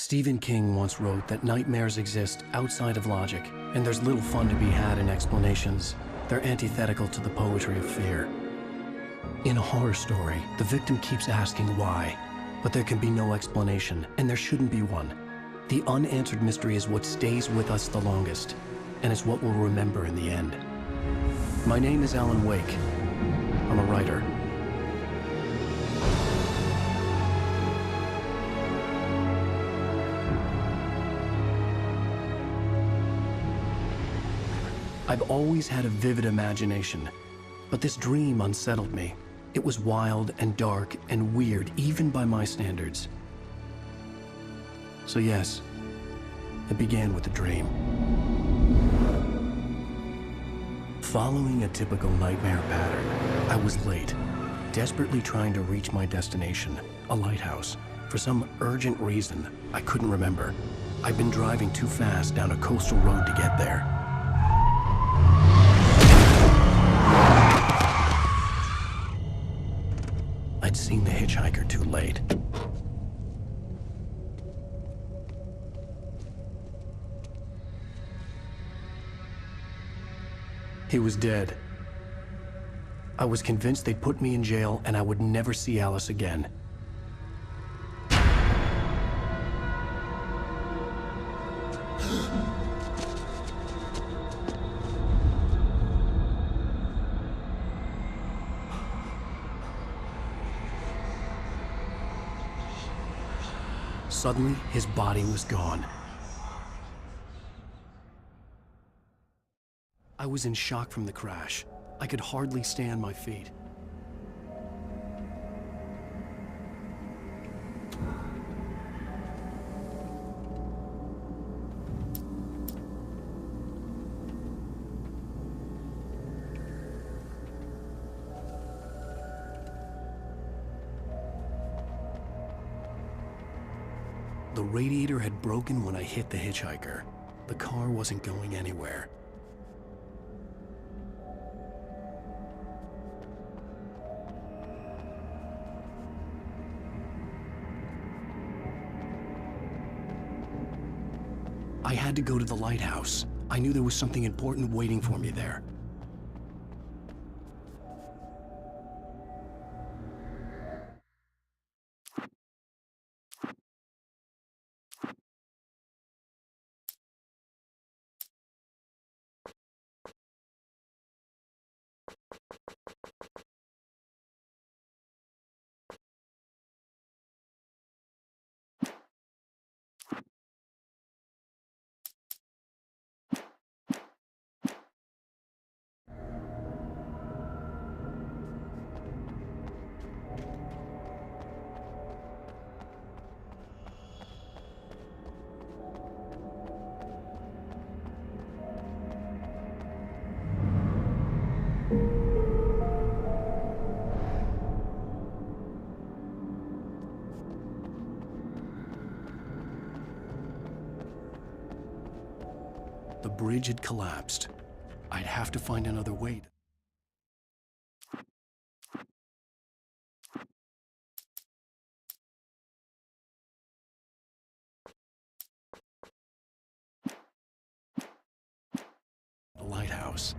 Stephen King once wrote that nightmares exist outside of logic, and there's little fun to be had in explanations. They're antithetical to the poetry of fear. In a horror story, the victim keeps asking why, but there can be no explanation, and there shouldn't be one. The unanswered mystery is what stays with us the longest, and it's what we'll remember in the end. My name is Alan Wake. I'm a writer. I've always had a vivid imagination, but this dream unsettled me. It was wild and dark and weird, even by my standards. So yes, it began with a dream. Following a typical nightmare pattern, I was late, desperately trying to reach my destination, a lighthouse. For some urgent reason, I couldn't remember. I'd been driving too fast down a coastal road to get there. I'd seen the hitchhiker too late. He was dead. I was convinced they'd put me in jail and I would never see Alice again. Suddenly, his body was gone. I was in shock from the crash. I could hardly stay on my feet. The radiator had broken when I hit the hitchhiker. The car wasn't going anywhere. I had to go to the lighthouse. I knew there was something important waiting for me there. The bridge had collapsed. I'd have to find another way. The lighthouse.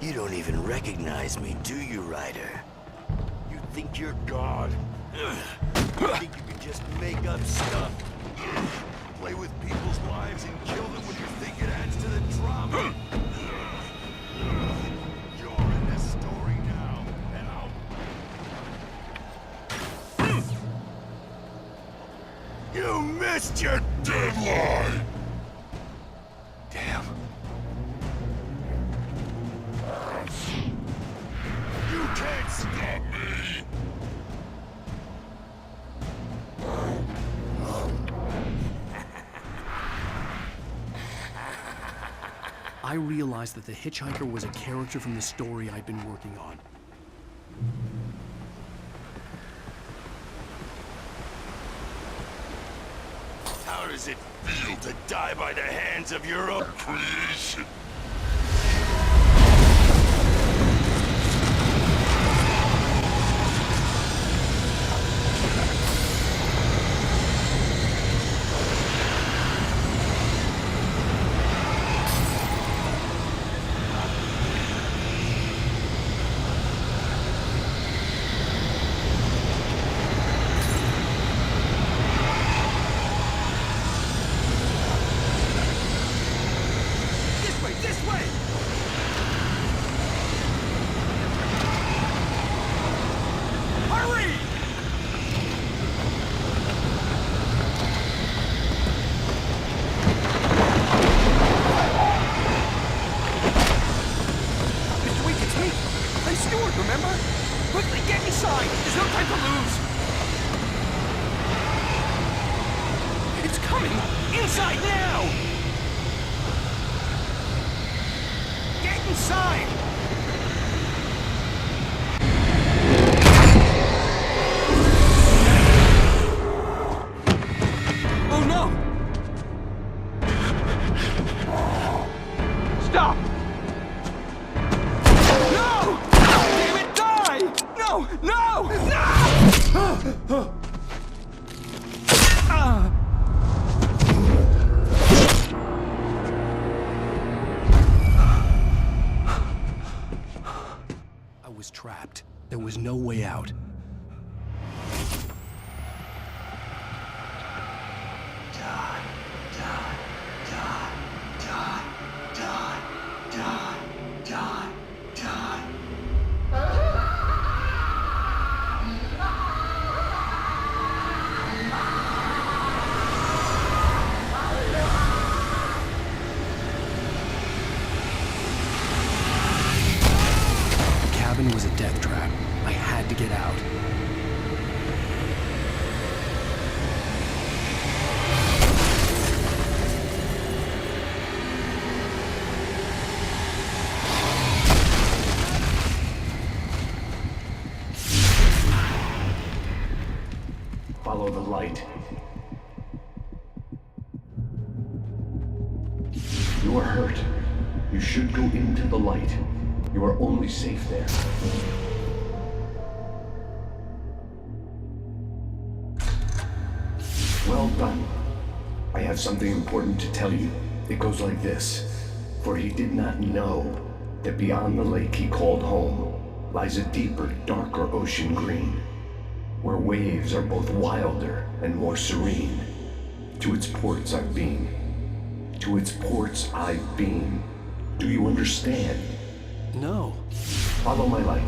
You don't even recognize me, do you, Ryder? You think you're God? You think you can just make up stuff? Play with people's lives and kill them when you think it adds to the drama? You're in this story now, and I'll... You missed your deadline! Damn. You can't stop me! I realized that the hitchhiker was a character from the story I'd been working on. How does it feel to die by the hands of your own creation? Trapped. There was no way out. cabin was a death trap. I had to get out. Follow the light. You are hurt. You should go into the light. You are only safe there. Well done. I have something important to tell you. It goes like this. For he did not know that beyond the lake he called home lies a deeper, darker ocean green, where waves are both wilder and more serene. To its ports I've been. To its ports I've been. Do you understand? No. Follow my light.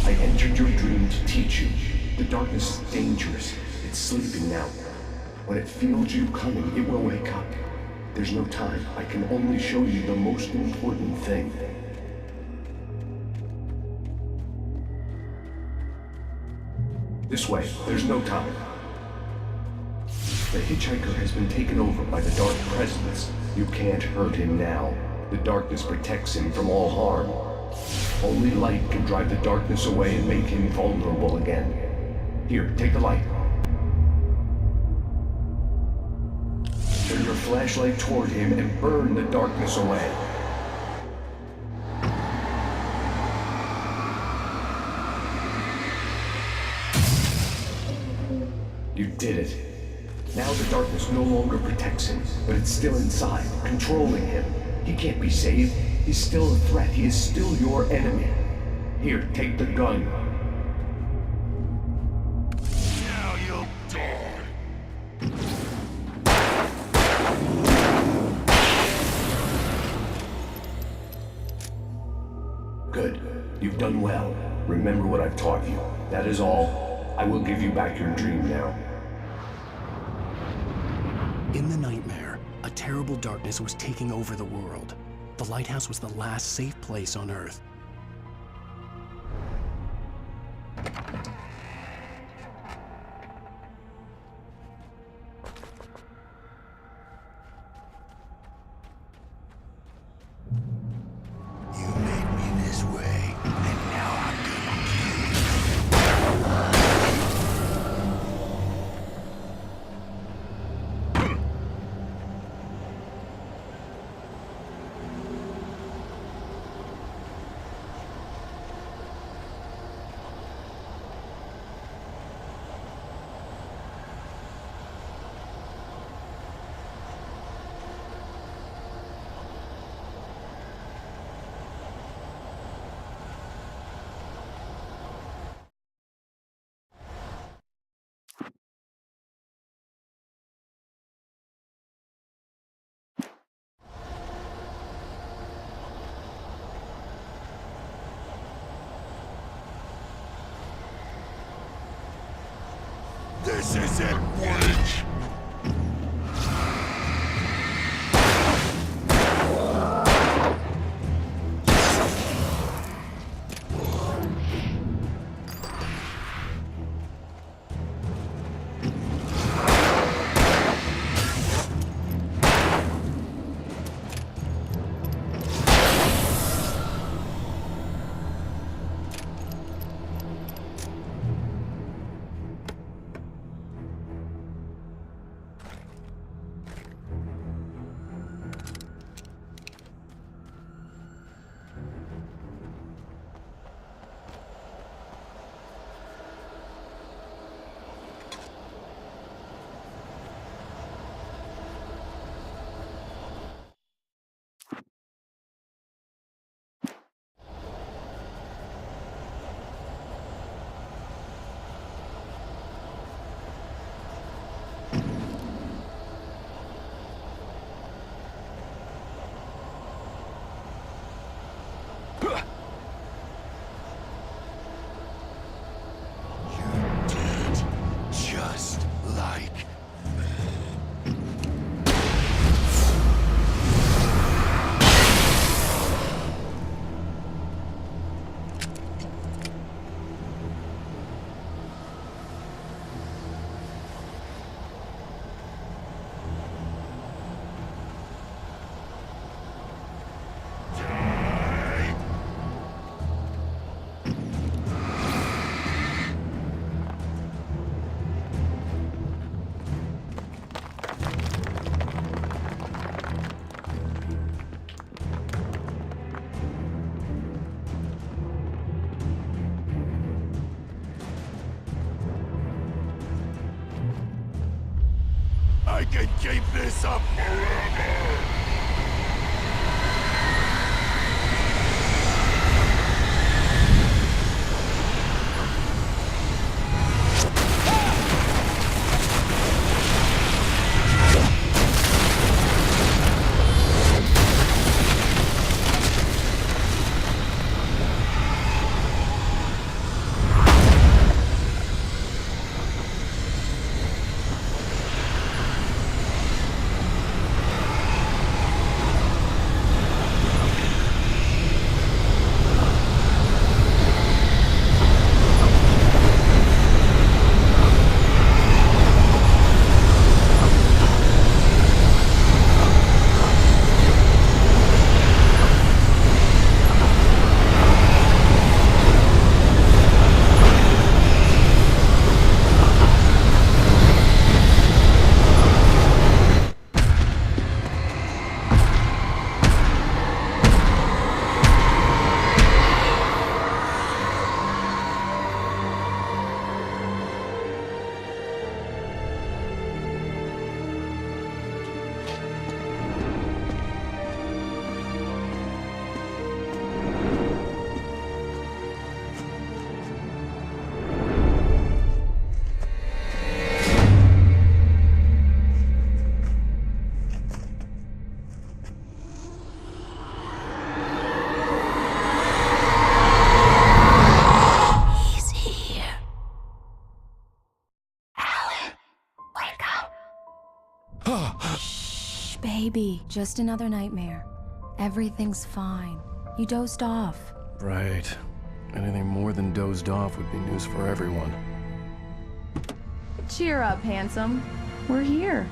I entered your dream to teach you. The darkness is dangerous. It's sleeping now. When it feels you coming, it will wake up. There's no time. I can only show you the most important thing. This way, there's no time. The hitchhiker has been taken over by the dark presence. You can't hurt him now. The darkness protects him from all harm. Only light can drive the darkness away and make him vulnerable again. Here, take the light. Turn your flashlight toward him and burn the darkness away. You did it. Now the darkness no longer protects him, but it's still inside, controlling him. He can't be saved. He's still a threat. He is still your enemy. Here, take the gun. Now you'll die. Good. You've done well. Remember what I've taught you. That is all. I will give you back your dream now. In the nightmare, a terrible darkness was taking over the world. The lighthouse was the last safe place on Earth. You made me this way, and now I'm gonna kill This is it, Witch! I can keep this up forever! Shh, baby. Just another nightmare. Everything's fine. You dozed off. Right. Anything more than dozed off would be news for everyone. Cheer up, handsome. We're here.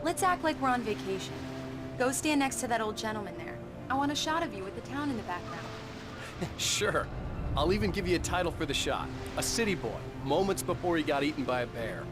Let's act like we're on vacation. Go stand next to that old gentleman there. I want a shot of you with the town in the background. Sure. I'll even give you a title for the shot. A city boy, moments before he got eaten by a bear.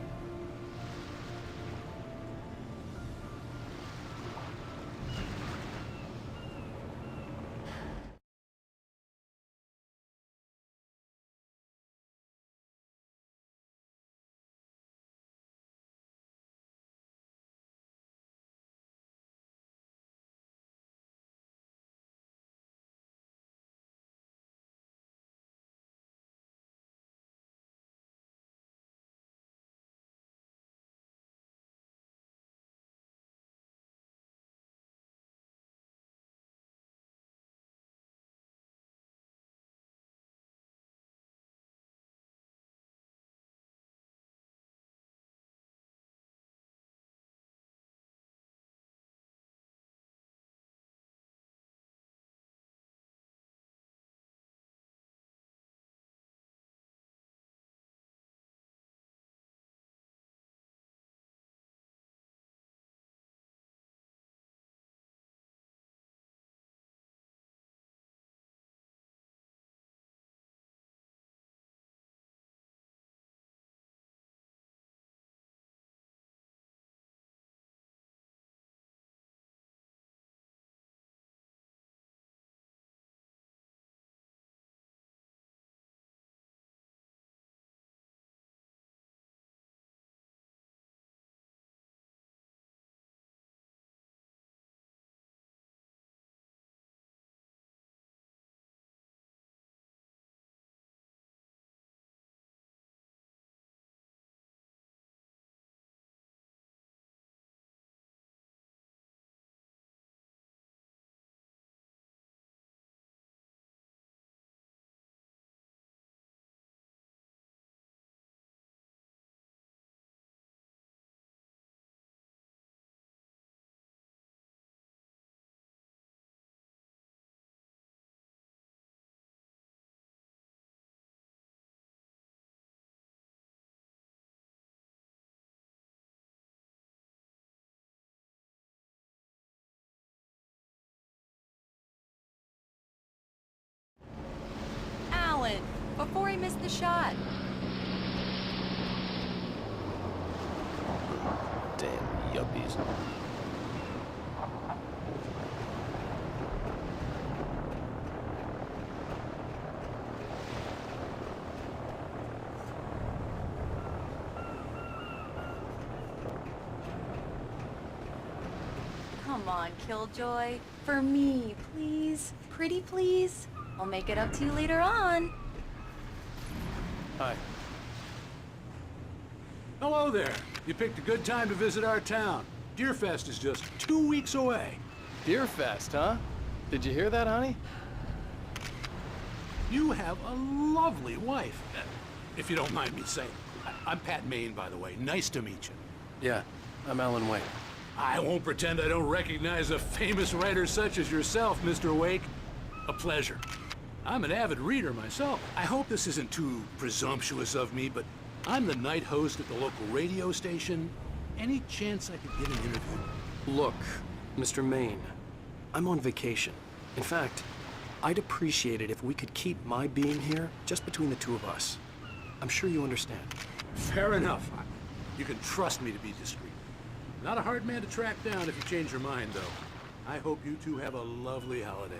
before I miss the shot. Damn yuppies. Come on, Killjoy. For me, please. Pretty please. I'll make it up to you later on. Hi. Hello there. You picked a good time to visit our town. Deerfest is just 2 weeks away. Deerfest, huh? Did you hear that, honey? You have a lovely wife. If you don't mind me saying. I'm Pat Maine, by the way. Nice to meet you. Yeah, I'm Alan Wake. I won't pretend I don't recognize a famous writer such as yourself, Mr. Wake. A pleasure. I'm an avid reader myself. I hope this isn't too presumptuous of me, but I'm the night host at the local radio station. Any chance I could get an interview? Look, Mr. Maine, I'm on vacation. In fact, I'd appreciate it if we could keep my being here just between the two of us. I'm sure you understand. Fair enough. You can trust me to be discreet. Not a hard man to track down if you change your mind, though. I hope you two have a lovely holiday.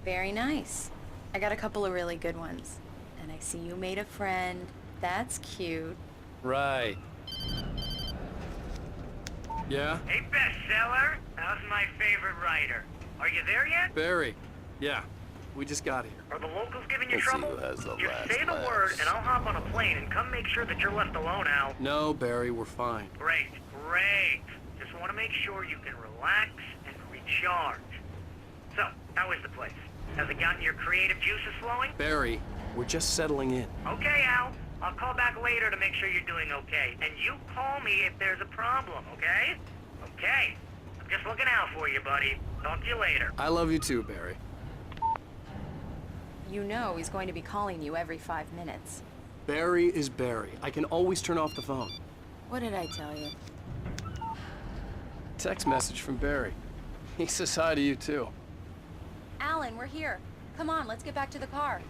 Very nice. I got a couple of really good ones. And I see you made a friend. That's cute. Right. Yeah? Hey, bestseller. How's my favorite writer? Are you there yet? Barry. Yeah. We just got here. Are the locals giving you Let's see trouble? who has the Just last say the laugh. word and I'll hop on a plane and come make sure that you're left alone, Al. No, Barry, we're fine. Great, great. Just want to make sure you can relax and recharge. So, how is the place? Has it gotten your creative juices flowing? Barry, we're just settling in. Okay, Al. I'll call back later to make sure you're doing okay. And you call me if there's a problem, okay? Okay. I'm just looking out for you, buddy. Talk to you later. I love you too, Barry. You know he's going to be calling you every 5 minutes. Barry is Barry. I can always turn off the phone. What did I tell you? Text message from Barry. He says hi to you too. Alan, we're here. Come on, let's get back to the car.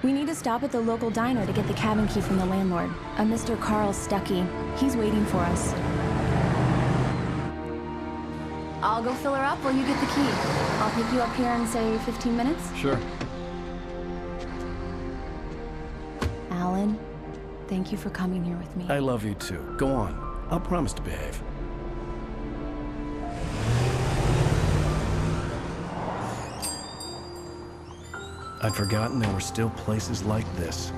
We need to stop at the local diner to get the cabin key from the landlord, a Mr. Carl Stuckey. He's waiting for us. I'll go fill her up while you get the key. I'll pick you up here in, say, 15 minutes? Sure. Alan, thank you for coming here with me. I love you too. Go on. I'll promise to behave. I'd forgotten there were still places like this.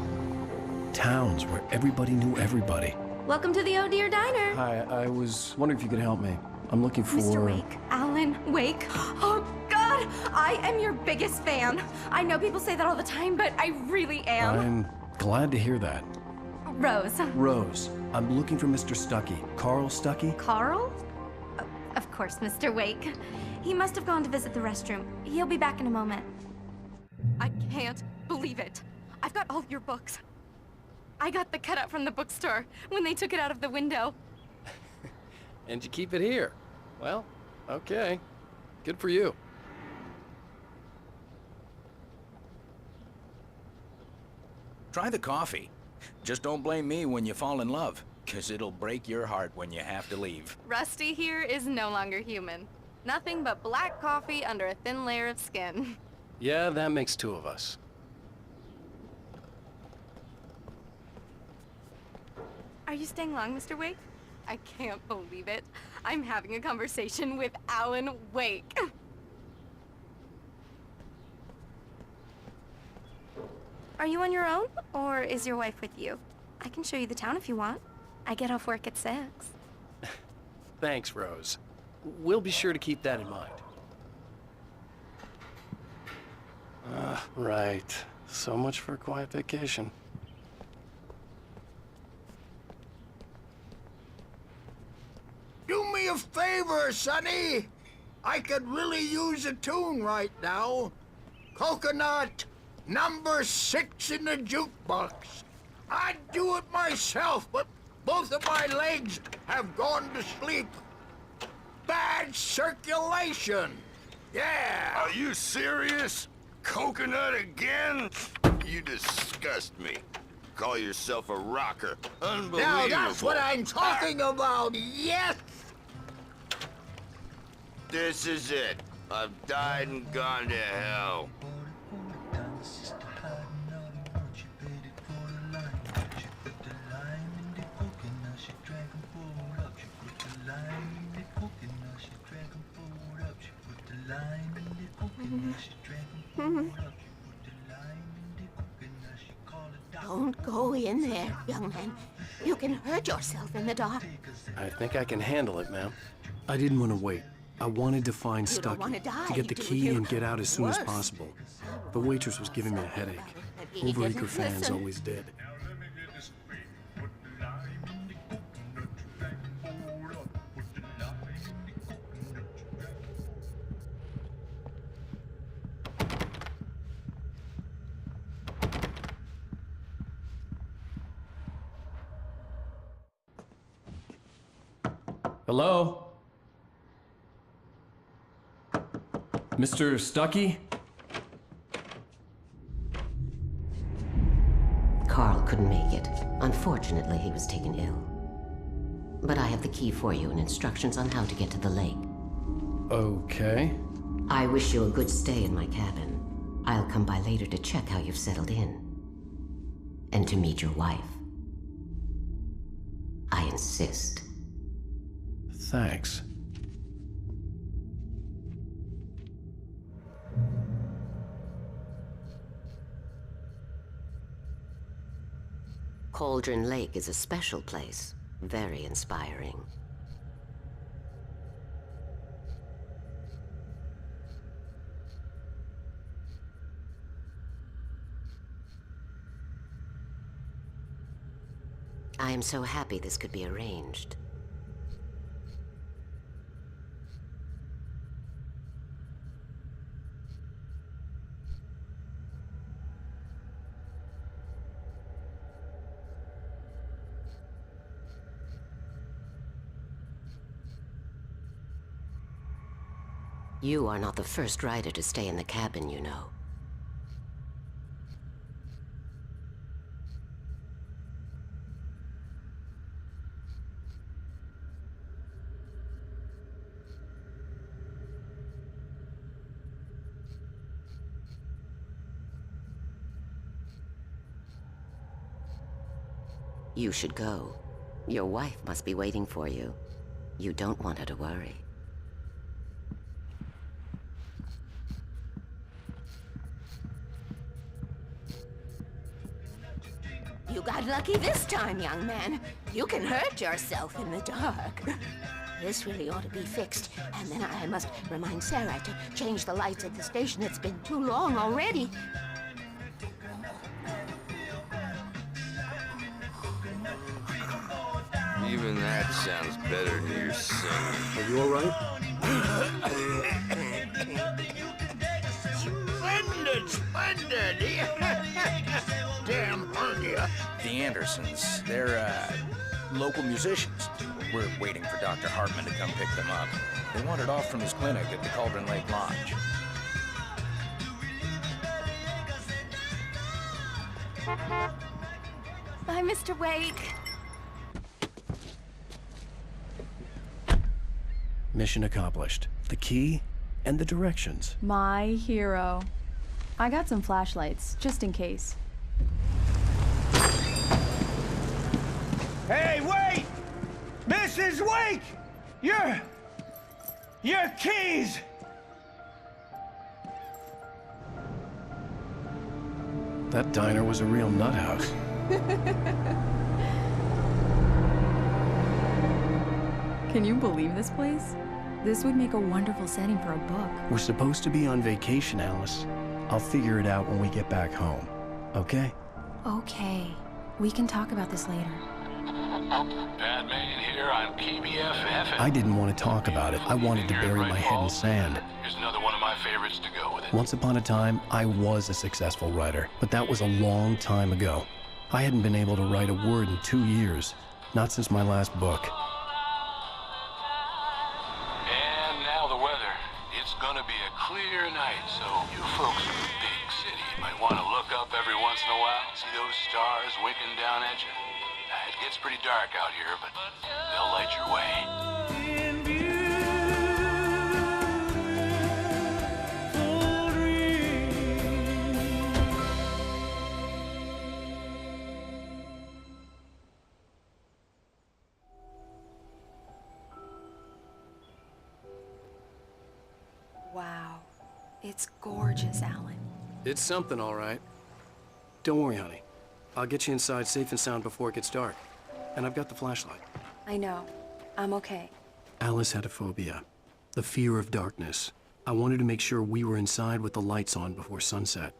Towns where everybody knew everybody. Welcome to the Oh Dear Diner. Hi, I was wondering if you could help me. I'm looking for... Mr. Wake. Alan Wake. Oh, God! I am your biggest fan. I know people say that all the time, but I really am. I'm glad to hear that. Rose. Rose, I'm looking for Mr. Stuckey. Carl Stuckey? Carl? Of course, Mr. Wake. He must have gone to visit the restroom. He'll be back in a moment. I can't believe it. I've got all your books. I got the cutout from the bookstore when they took it out of the window. And you keep it here. Well, okay. Good for you. Try the coffee. Just don't blame me when you fall in love, 'cause it'll break your heart when you have to leave. Rusty here is no longer human. Nothing but black coffee under a thin layer of skin. Yeah, that makes two of us. Are you staying long, Mr. Wake? I can't believe it. I'm having a conversation with Alan Wake. Are you on your own, or is your wife with you? I can show you the town if you want. I get off work at 6. Thanks, Rose. We'll be sure to keep that in mind. Right. So much for a quiet vacation. Do me a favor, Sonny. I could really use a tune right now. Coconut, number 6 in the jukebox. I'd do it myself, but both of my legs have gone to sleep. Bad circulation. Yeah. Are you serious? Coconut again? You disgust me. Call yourself a rocker. Unbelievable. Now that's what I'm talking about, yes! This is it. I've died and gone to hell. Don't go in there, young man. You can hurt yourself in the dark. I think I can handle it, ma'am. I didn't want to wait. I wanted to find You don't wanna Stuckey, die, to get the do key you? and get out as soon as Worse. possible. The waitress was giving me a headache. He Overeager didn't fans listen. always did. Hello? Mr. Stuckey? Carl couldn't make it. Unfortunately, he was taken ill. But I have the key for you and instructions on how to get to the lake. Okay. I wish you a good stay in my cabin. I'll come by later to check how you've settled in. And to meet your wife. I insist. Thanks. Cauldron Lake is a special place. Very inspiring. I am so happy this could be arranged. You are not the first rider to stay in the cabin, you know. You should go. Your wife must be waiting for you. You don't want her to worry. You got lucky this time, young man. You can hurt yourself in the dark. This really ought to be fixed. And then I must remind Sarah to change the lights at the station. It's been too long already. Even that sounds better than your singing. Are you all right? Splendid! Damn hernia. The Andersons, they're, local musicians. We're waiting for Dr. Hartman to come pick them up. They wandered off from his clinic at the Cauldron Lake Lodge. Bye, Mr. Wake. Mission accomplished. The key and the directions. My hero. I got some flashlights, just in case. Hey, wait! Mrs. Wake! Your keys! That diner was a real nut house. Can you believe this place? This would make a wonderful setting for a book. We're supposed to be on vacation, Alice. I'll figure it out when we get back home. Okay? Okay. We can talk about this later. Bad man here on KBFF. I didn't want to talk about it. I wanted to bury my head in sand. Here's another one of my favorites to go with it. Once upon a time, I was a successful writer, but that was a long time ago. I hadn't been able to write a word in 2 years. Not since my last book. And now the weather. It's gonna be a clear night, so you folks in the big city might want to look up every once in a while, see those stars winking down at you. It gets pretty dark out here, but they'll light your way. Wow. It's gorgeous, Alan. It's something, all right. Don't worry, honey. I'll get you inside safe and sound before it gets dark. And I've got the flashlight. I know. I'm okay. Alice had a phobia. The fear of darkness. I wanted to make sure we were inside with the lights on before sunset.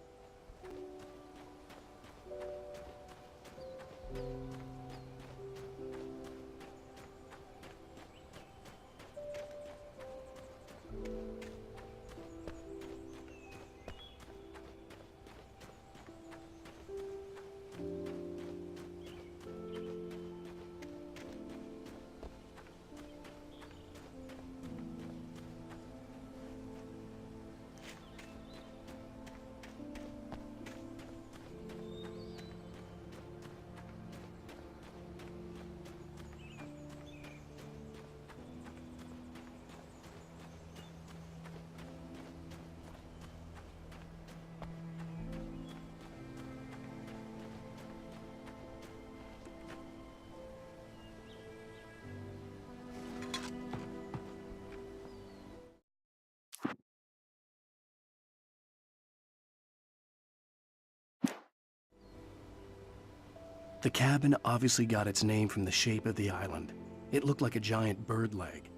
The cabin obviously got its name from the shape of the island. It looked like a giant bird leg.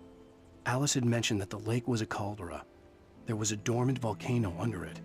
Alice had mentioned that the lake was a caldera. There was a dormant volcano under it.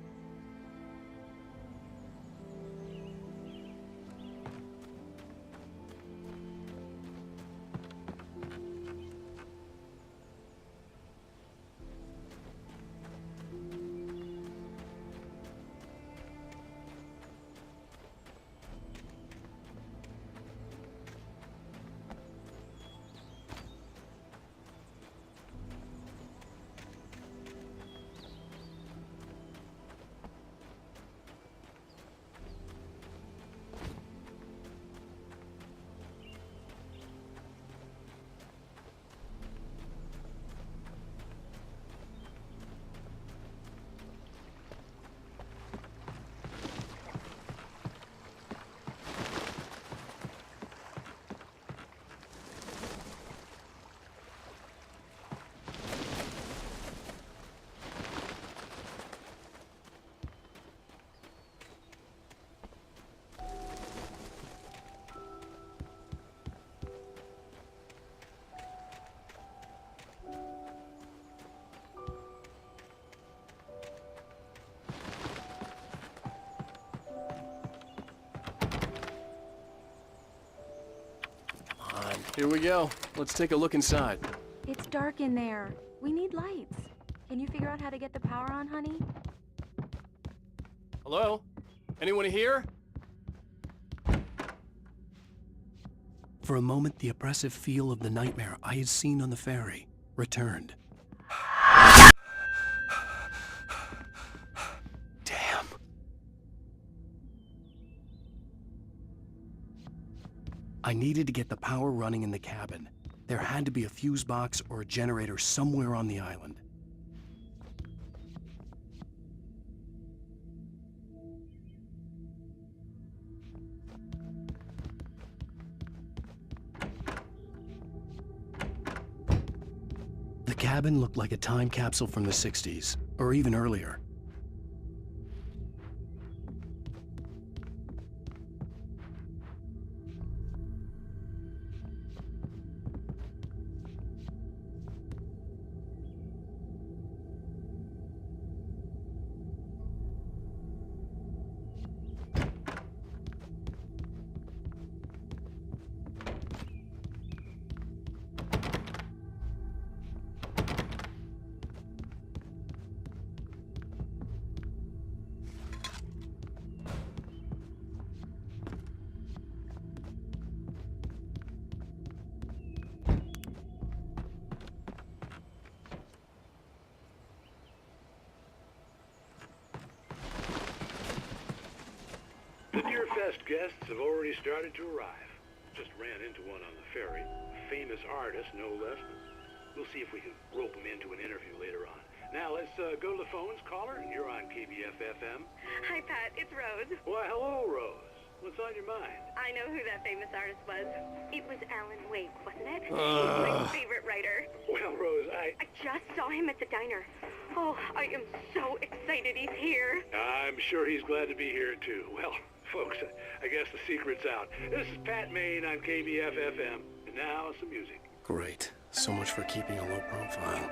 Here we go. Let's take a look inside. It's dark in there. We need lights. Can you figure out how to get the power on, honey? Hello? Anyone here? For a moment, the oppressive feel of the nightmare I had seen on the ferry returned. Damn. I needed to get the power running in the cabin. There had to be a fuse box or a generator somewhere on the island. The cabin looked like a time capsule from the 60s, or even earlier. The Deer Fest guests have already started to arrive. Just ran into one on the ferry. A famous artist, no less. We'll see if we can rope him into an interview later on. Now, let's go to the phones. Caller, you're on KBF-FM. Hi, Pat. It's Rose. Why, hello, Rose. What's on your mind? I know who that famous artist was. It was Alan Wake, wasn't it? He's my favorite writer. Well, Rose, I just saw him at the diner. Oh, I am so excited he's here. I'm sure he's glad to be here, too. Well, folks, I guess the secret's out. This is Pat Maine on KBF-FM. And now, some music. Great. So much for keeping a low profile.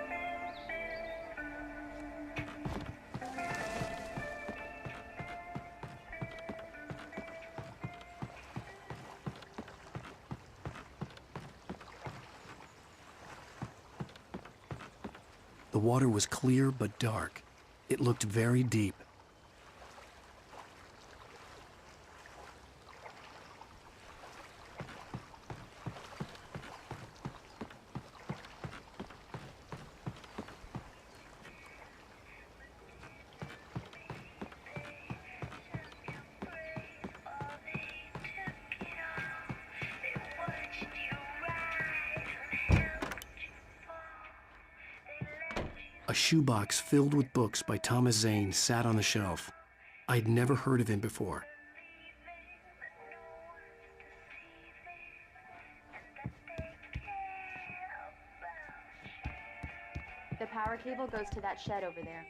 The water was clear but dark. It looked very deep. A shoebox filled with books by Thomas Zane sat on the shelf. I'd never heard of him before. The power cable goes to that shed over there.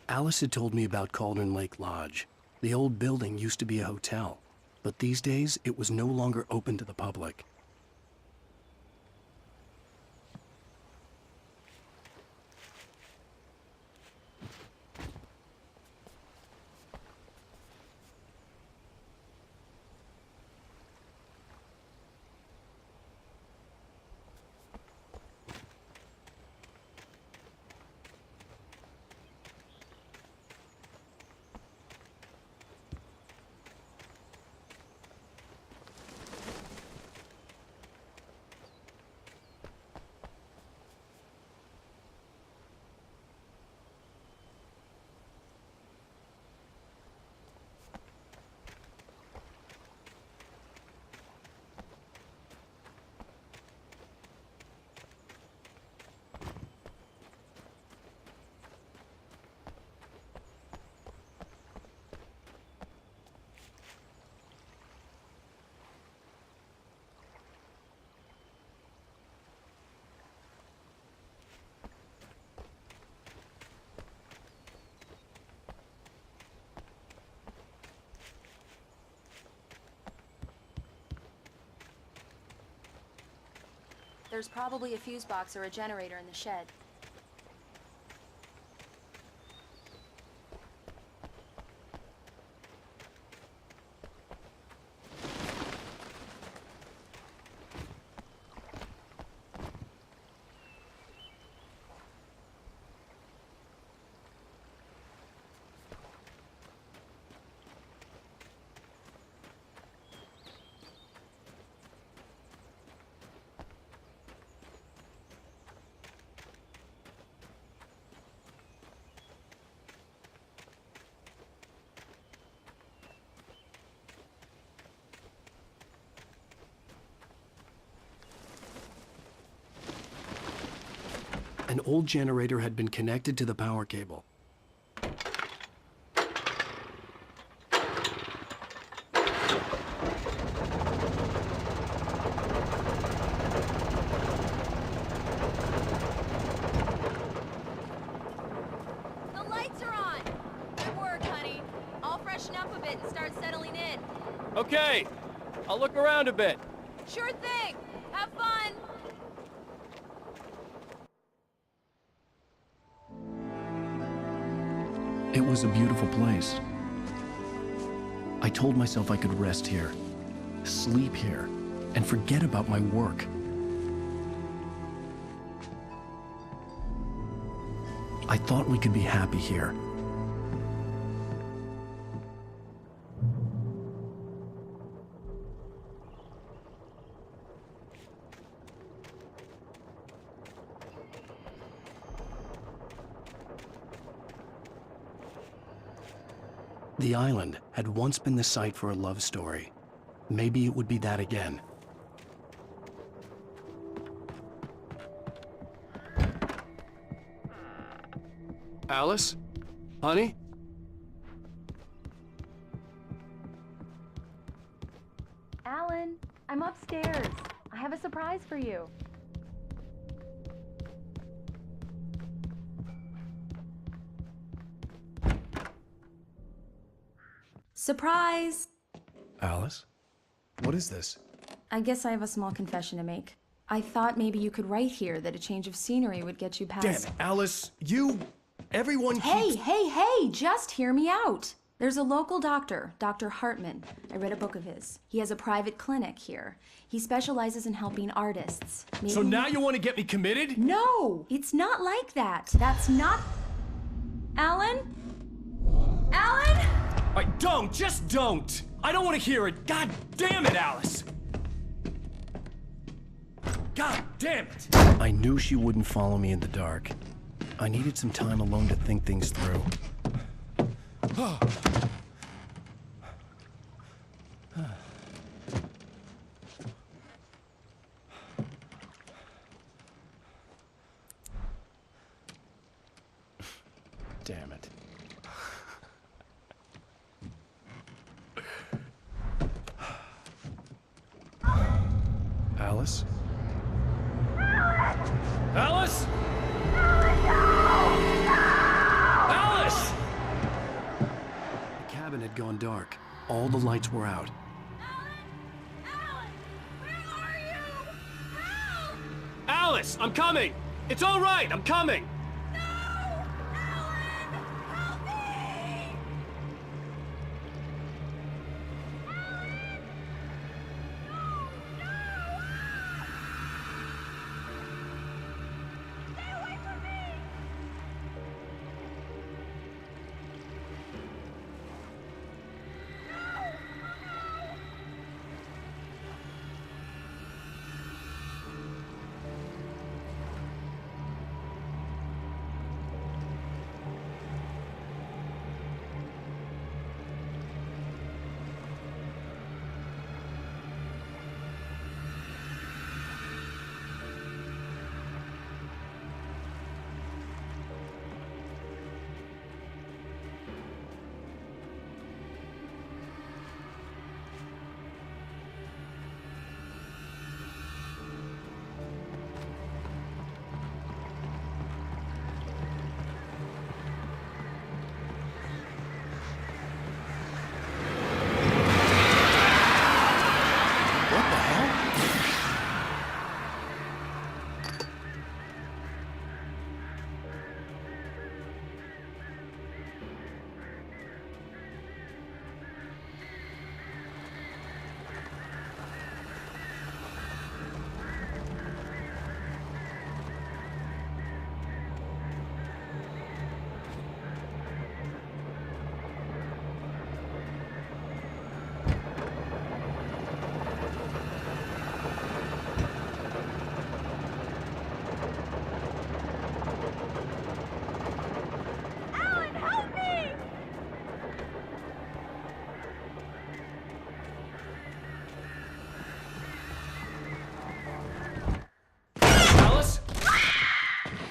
Alice had told me about Cauldron Lake Lodge. The old building used to be a hotel, but these days it was no longer open to the public. There's probably a fuse box or a generator in the shed. An old generator had been connected to the power cable. The lights are on! Good work, honey. I'll freshen up a bit and start settling in. Okay, I'll look around a bit. Sure thing! Have fun! It was a beautiful place. I told myself I could rest here, sleep here, and forget about my work. I thought we could be happy here. The island had once been the site for a love story. Maybe it would be that again. Alice? Honey? Alan, I'm upstairs. I have a surprise for you. Surprise! Alice? What is this? I guess I have a small confession to make. I thought maybe you could write here that a change of scenery would get you past— Damn it, Alice, everyone keeps— Hey, just hear me out. There's a local doctor, Dr. Hartman. I read a book of his. He has a private clinic here. He specializes in helping artists. Maybe So now you want to get me committed? No, it's not like that. That's not— Alan? Alan? Just don't! I don't want to hear it! God damn it, Alice! God damn it! I knew she wouldn't follow me in the dark. I needed some time alone to think things through. Damn it. Alice? Alice? Alice! gone dark. All the lights were out. Alice, I'm coming! It's all right, I'm coming!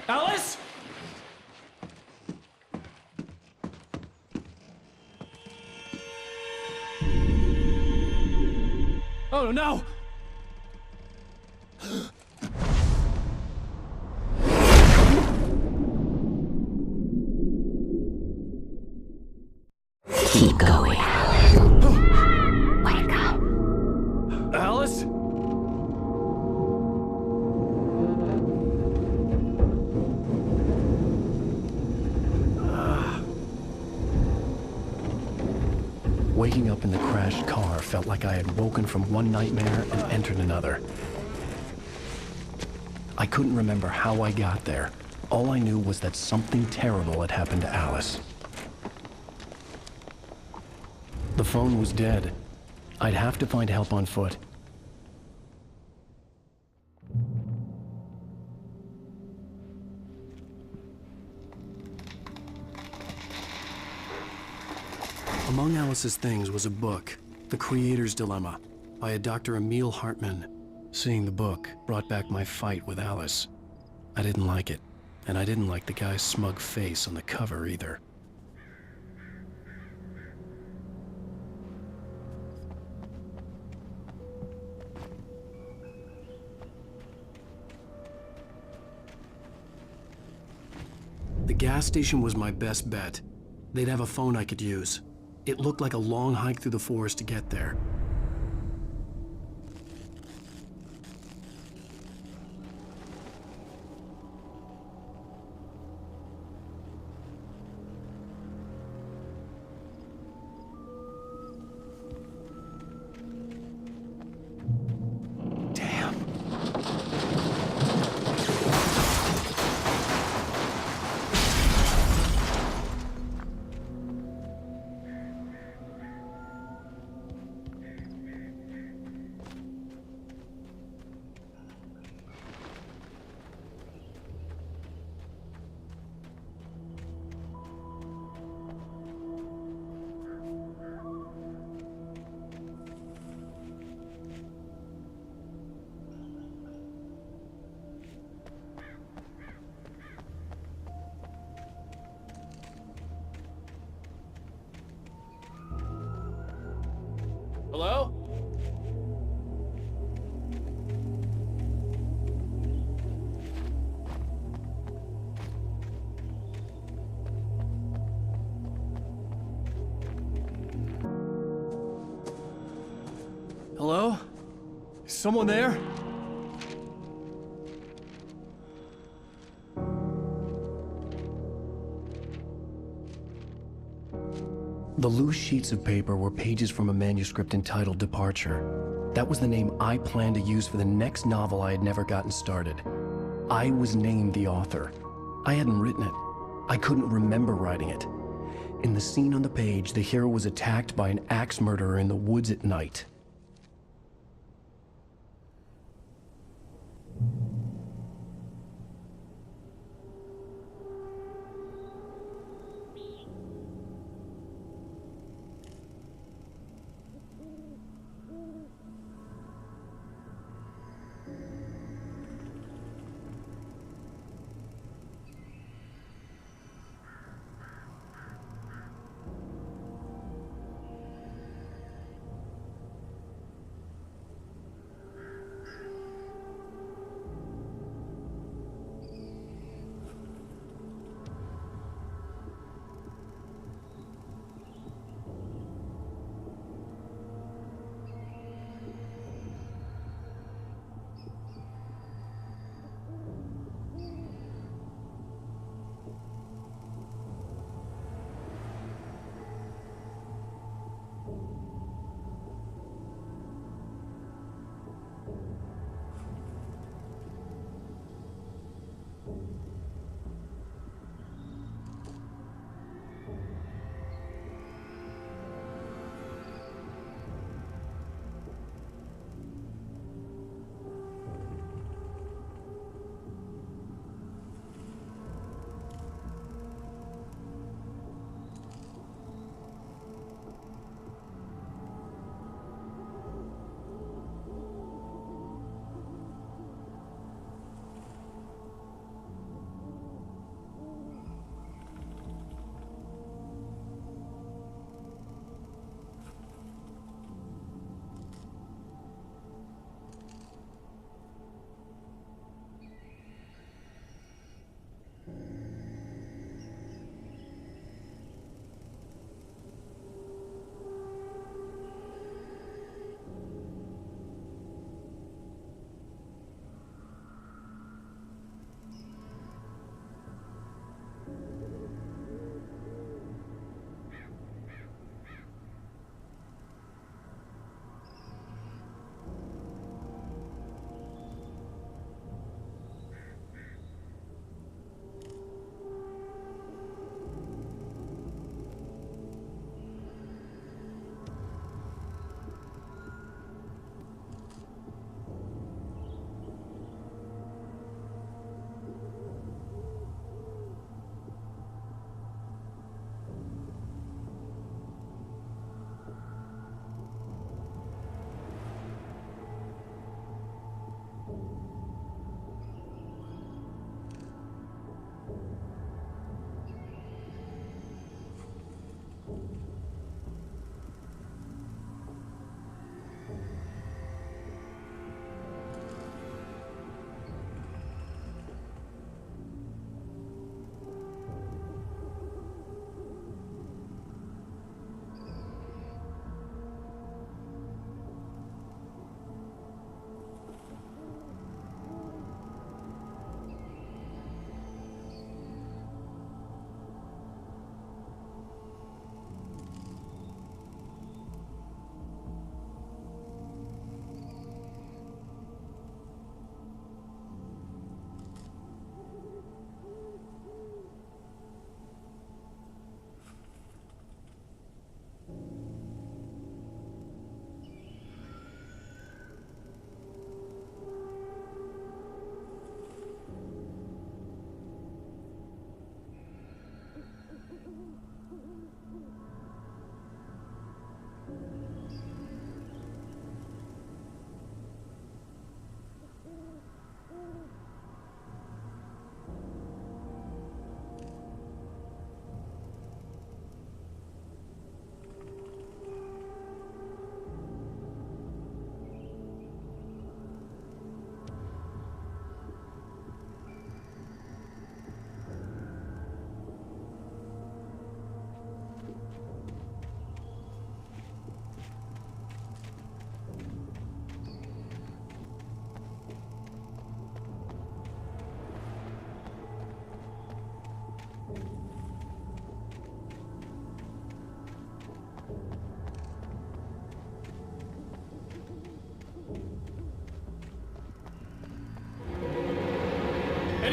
Alice? Oh no! Keep going. Wake up. Alice? Waking up in the crashed car felt like I had woken from one nightmare and entered another. I couldn't remember how I got there. All I knew was that something terrible had happened to Alice. The phone was dead. I'd have to find help on foot. Among Alice's things was a book, The Creator's Dilemma, by a Dr. Emil Hartmann. Seeing the book brought back my fight with Alice. I didn't like it, and I didn't like the guy's smug face on the cover either. The gas station was my best bet. They'd have a phone I could use. It looked like a long hike through the forest to get there. Hello? Hello? Is someone there? The loose sheets of paper were pages from a manuscript entitled Departure. That was the name I planned to use for the next novel I had never gotten started. I was named the author. I hadn't written it. I couldn't remember writing it. In the scene on the page, the hero was attacked by an axe murderer in the woods at night.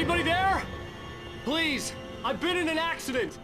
Anybody there? Please, I've been in an accident.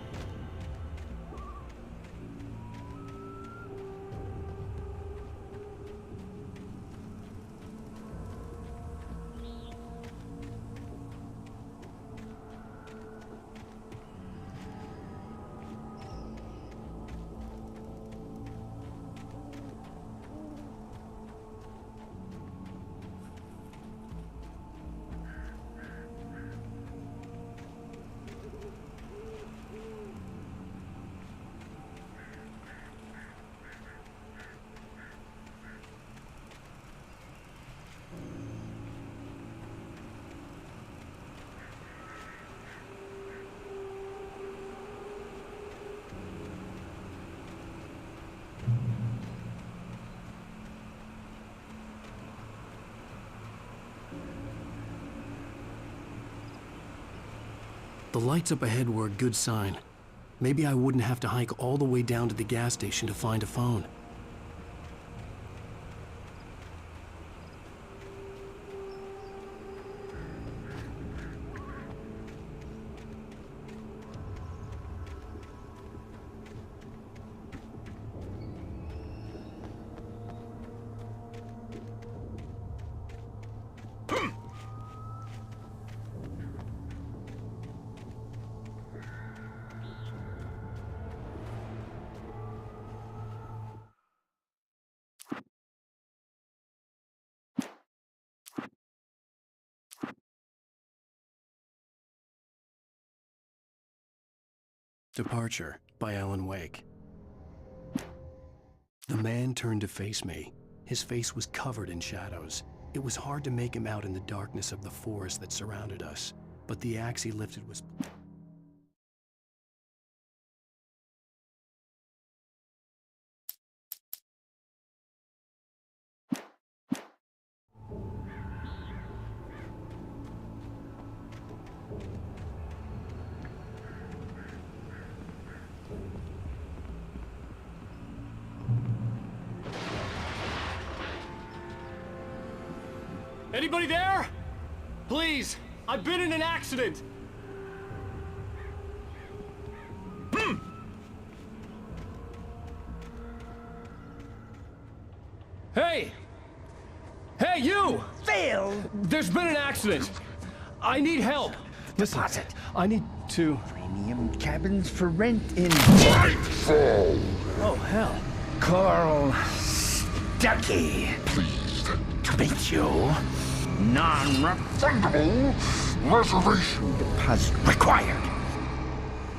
The lights up ahead were a good sign. Maybe I wouldn't have to hike all the way down to the gas station to find a phone. Departure by Alan Wake. The man turned to face me. His face was covered in shadows. It was hard to make him out in the darkness of the forest that surrounded us, but the axe he lifted was... Anybody there? Please, I've been in an accident. Hey! Hey, you! Phil! There's been an accident. I need help. Listen, I need to... Premium cabins for rent in... Oh, hell. Carl Stuckey. Pleased to meet you. Non-refundable reservation deposit required.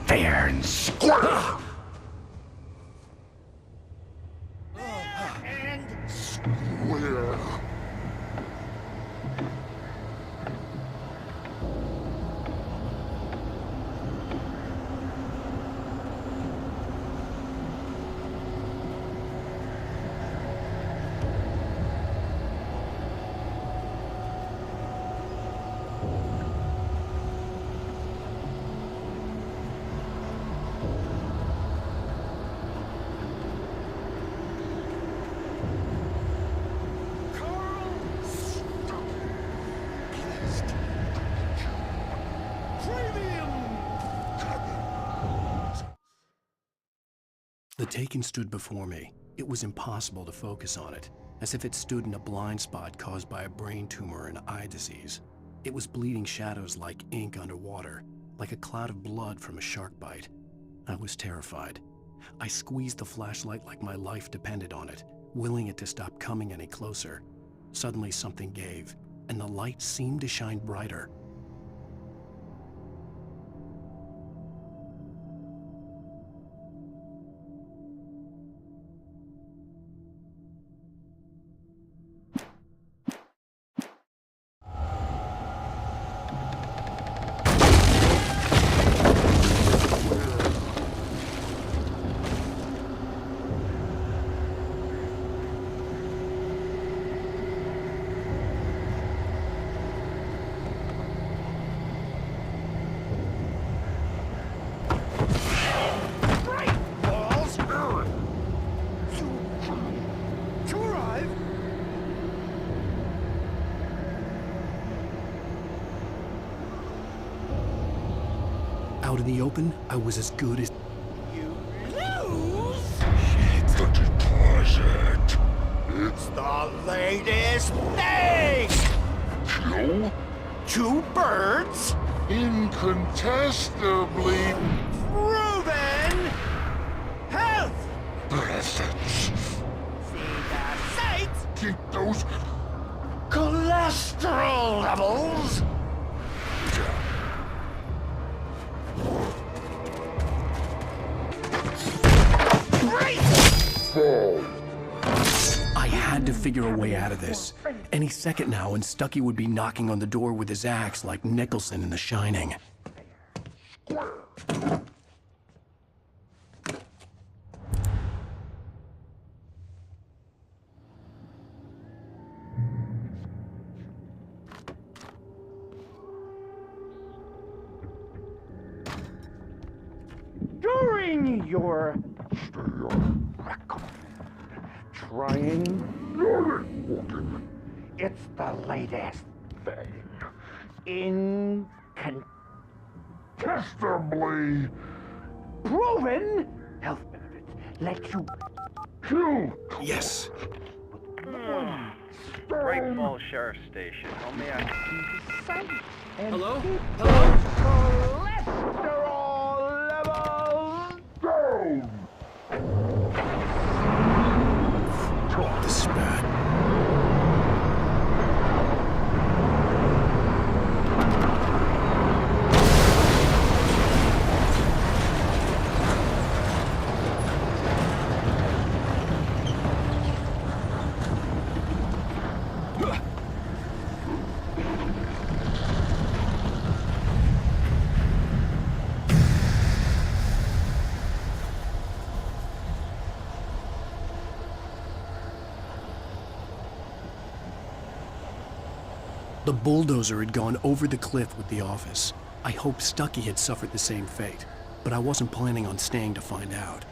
Fair and square. and square. The Taken stood before me. It was impossible to focus on it, as if it stood in a blind spot caused by a brain tumor and eye disease. It was bleeding shadows like ink underwater, like a cloud of blood from a shark bite. I was terrified. I squeezed the flashlight like my life depended on it, willing it to stop coming any closer. Suddenly something gave, and the light seemed to shine brighter. Out in the open, I was as good as... The deposit. It's the latest thing! Kill? 2 birds? Incontestably Proven! Health! benefits. See the sights? Keep those cholesterol levels. Fall. I had to figure a way out of this. Any second now, and Stucky would be knocking on the door with his axe like Nicholson in The Shining. During your record, trying, it's the latest thing. Incontestably proven health benefits let you kill. Yes. Great Falls Sheriff Station. How may I... Hello? Cholesterol levels down. This is bad. The bulldozer had gone over the cliff with the office. I hoped Stucky had suffered the same fate, but I wasn't planning on staying to find out.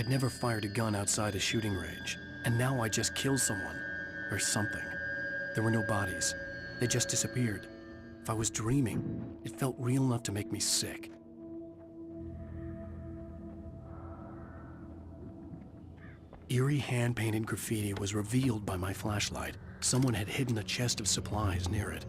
I'd never fired a gun outside a shooting range, and now I just killed someone. Or something. There were no bodies. They just disappeared. If I was dreaming, it felt real enough to make me sick. Eerie hand-painted graffiti was revealed by my flashlight. Someone had hidden a chest of supplies near it.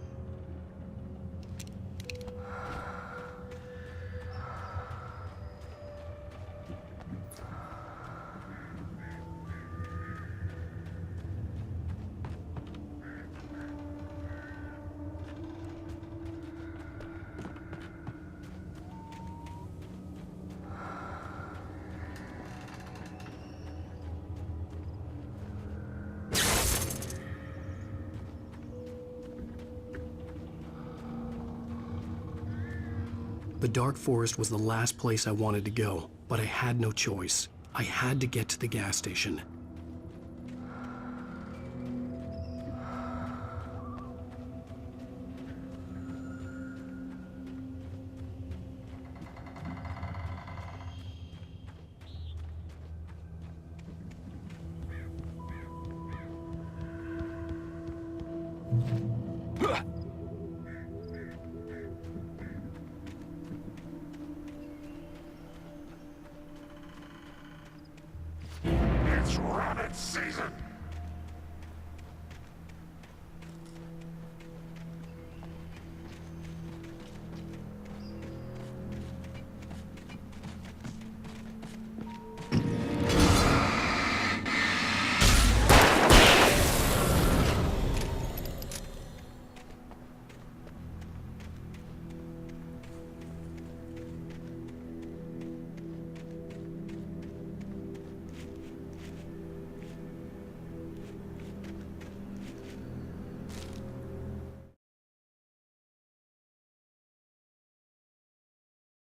The dark forest was the last place I wanted to go, but I had no choice. I had to get to the gas station. It's rabbit season!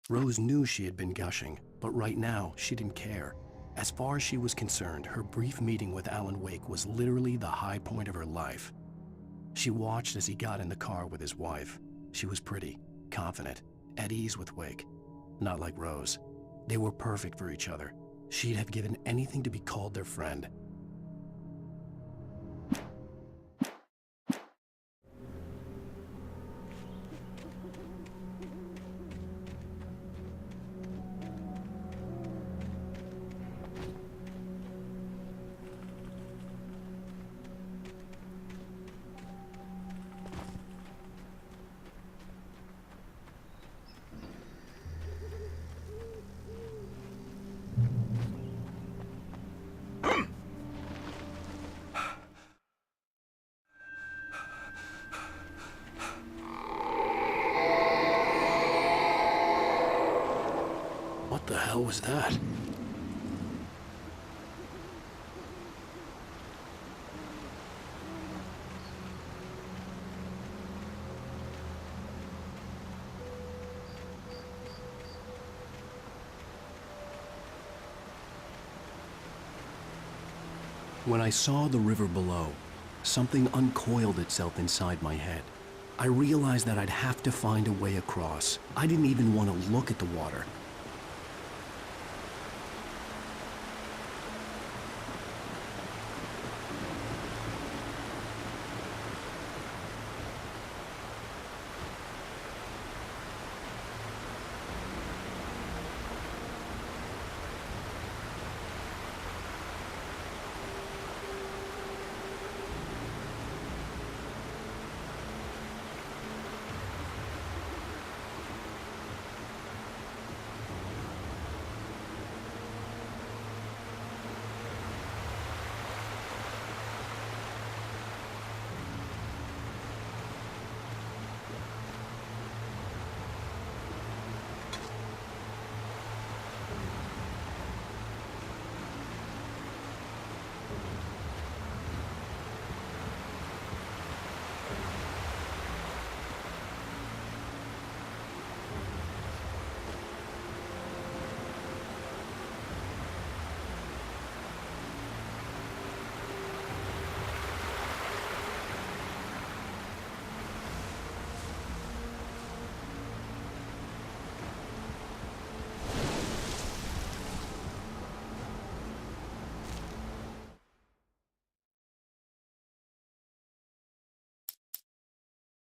Rose knew she had been gushing, but right now, she didn't care. As far as she was concerned, her brief meeting with Alan Wake was literally the high point of her life. She watched as he got in the car with his wife. She was pretty, confident, at ease with Wake. Not like Rose. They were perfect for each other. She'd have given anything to be called their friend. What the hell was that? When I saw the river below, something uncoiled itself inside my head. I realized that I'd have to find a way across. I didn't even want to look at the water.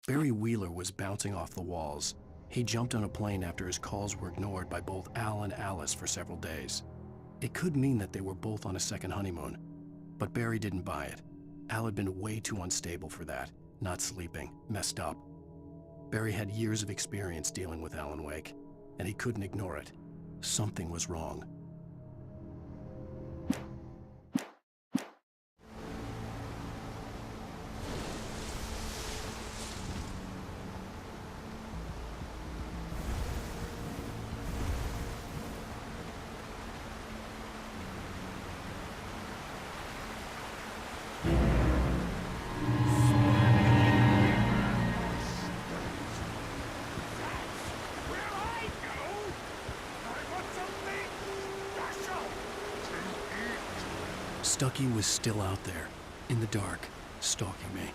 Barry Wheeler was bouncing off the walls. He jumped on a plane after his calls were ignored by both Al and Alice for several days. It could mean that they were both on a second honeymoon, but Barry didn't buy it. Al had been way too unstable for that, not sleeping, messed up. Barry had years of experience dealing with Alan Wake, and he couldn't ignore it. Something was wrong. Stucky was still out there, in the dark, stalking me.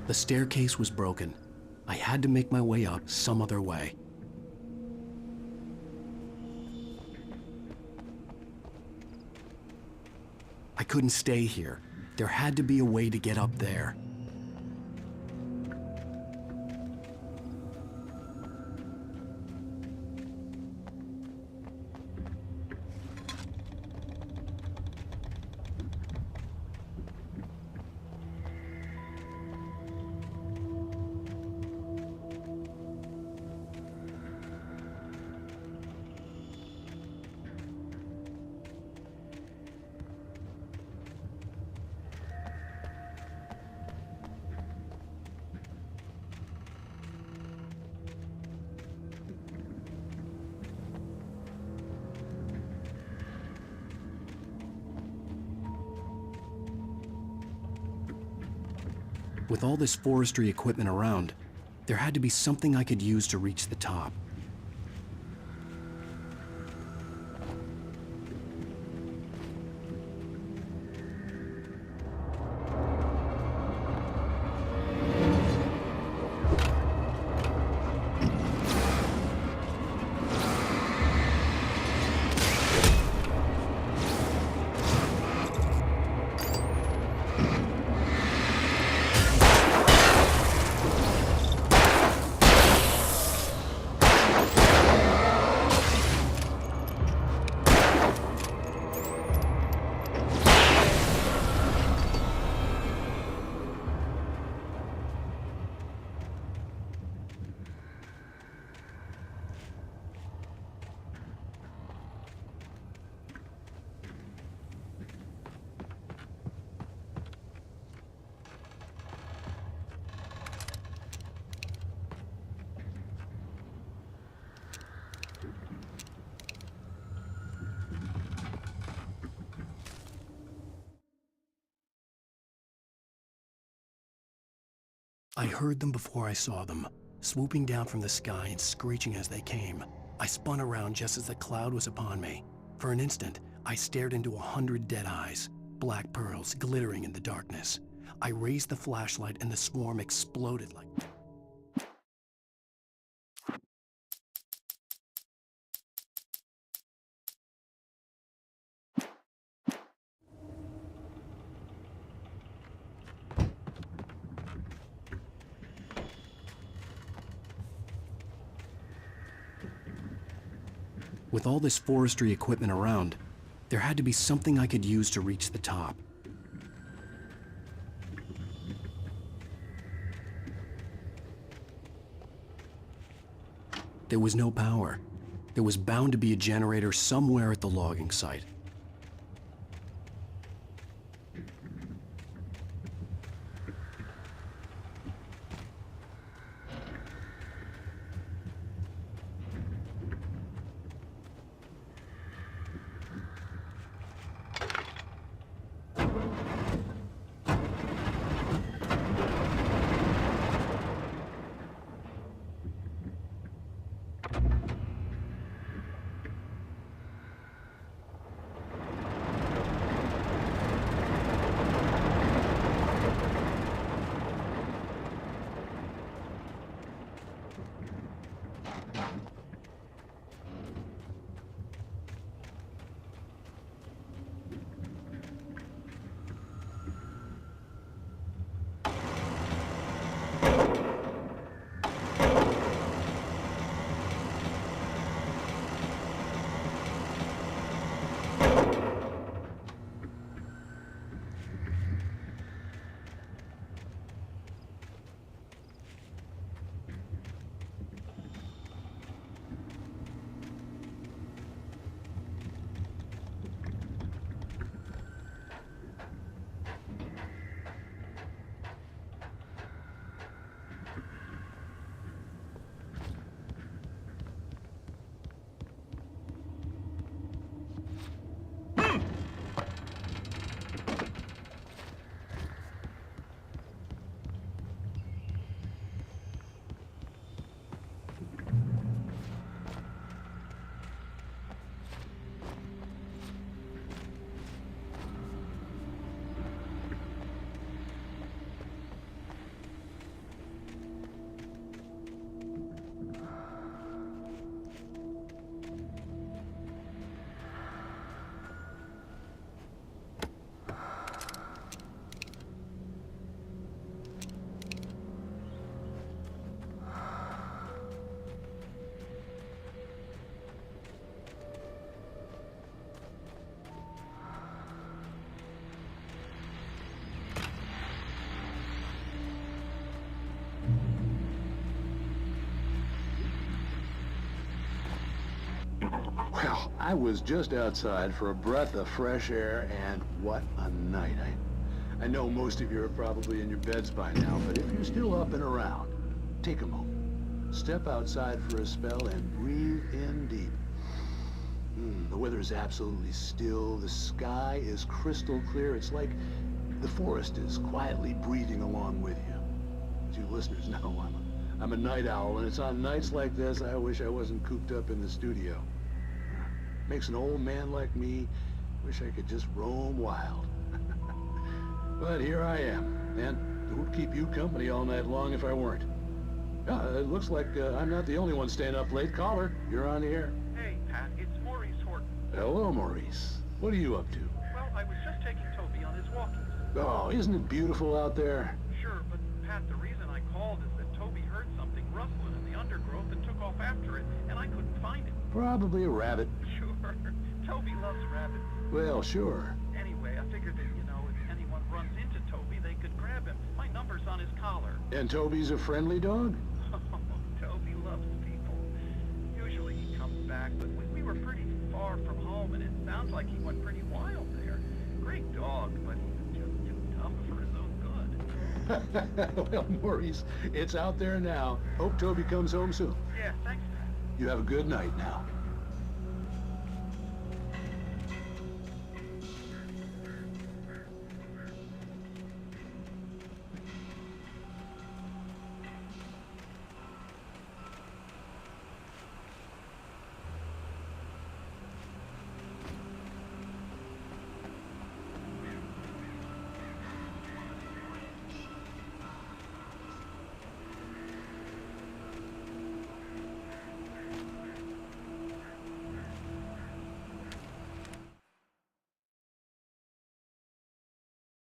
The staircase was broken. I had to make my way up some other way. I couldn't stay here. There had to be a way to get up there. With all this forestry equipment around, there had to be something I could use to reach the top. I heard them before I saw them, swooping down from the sky and screeching as they came. I spun around just as the cloud was upon me. For an instant, I stared into 100 dead eyes, black pearls glittering in the darkness. I raised the flashlight and the swarm exploded like... With all this forestry equipment around, there had to be something I could use to reach the top. There was no power. There was bound to be a generator somewhere at the logging site. Well, I was just outside for a breath of fresh air, and what a night. I know most of you are probably in your beds by now, but if you're still up and around, take a moment. Step outside for a spell and breathe in deep. The weather is absolutely still. The sky is crystal clear. It's like the forest is quietly breathing along with you. As you listeners know, I'm a night owl, and it's on nights like this I wish I wasn't cooped up in the studio. Makes an old man like me wish I could just roam wild. But here I am, and who'd keep you company all night long if I weren't? It looks like I'm not the only one staying up late. Caller, you're on the air. Hey, Pat, it's Maurice Horton. Hello, Maurice. What are you up to? Well, I was just taking Toby on his walkies. Oh, isn't it beautiful out there? Sure, but Pat, the reason I called is that Toby heard something rustling in the undergrowth and took off after it, and I couldn't find it. Probably a rabbit. Sure. Toby loves rabbits. Well, sure. Anyway, I figured that, if anyone runs into Toby, they could grab him. My number's on his collar. And Toby's a friendly dog? Toby loves people. Usually he comes back, but we were pretty far from home, and it sounds like he went pretty wild there. Great dog, but he was just too tough for his own good. Well, Maurice, it's out there now. Hope Toby comes home soon. Yeah, thanks, Pat. You have a good night now.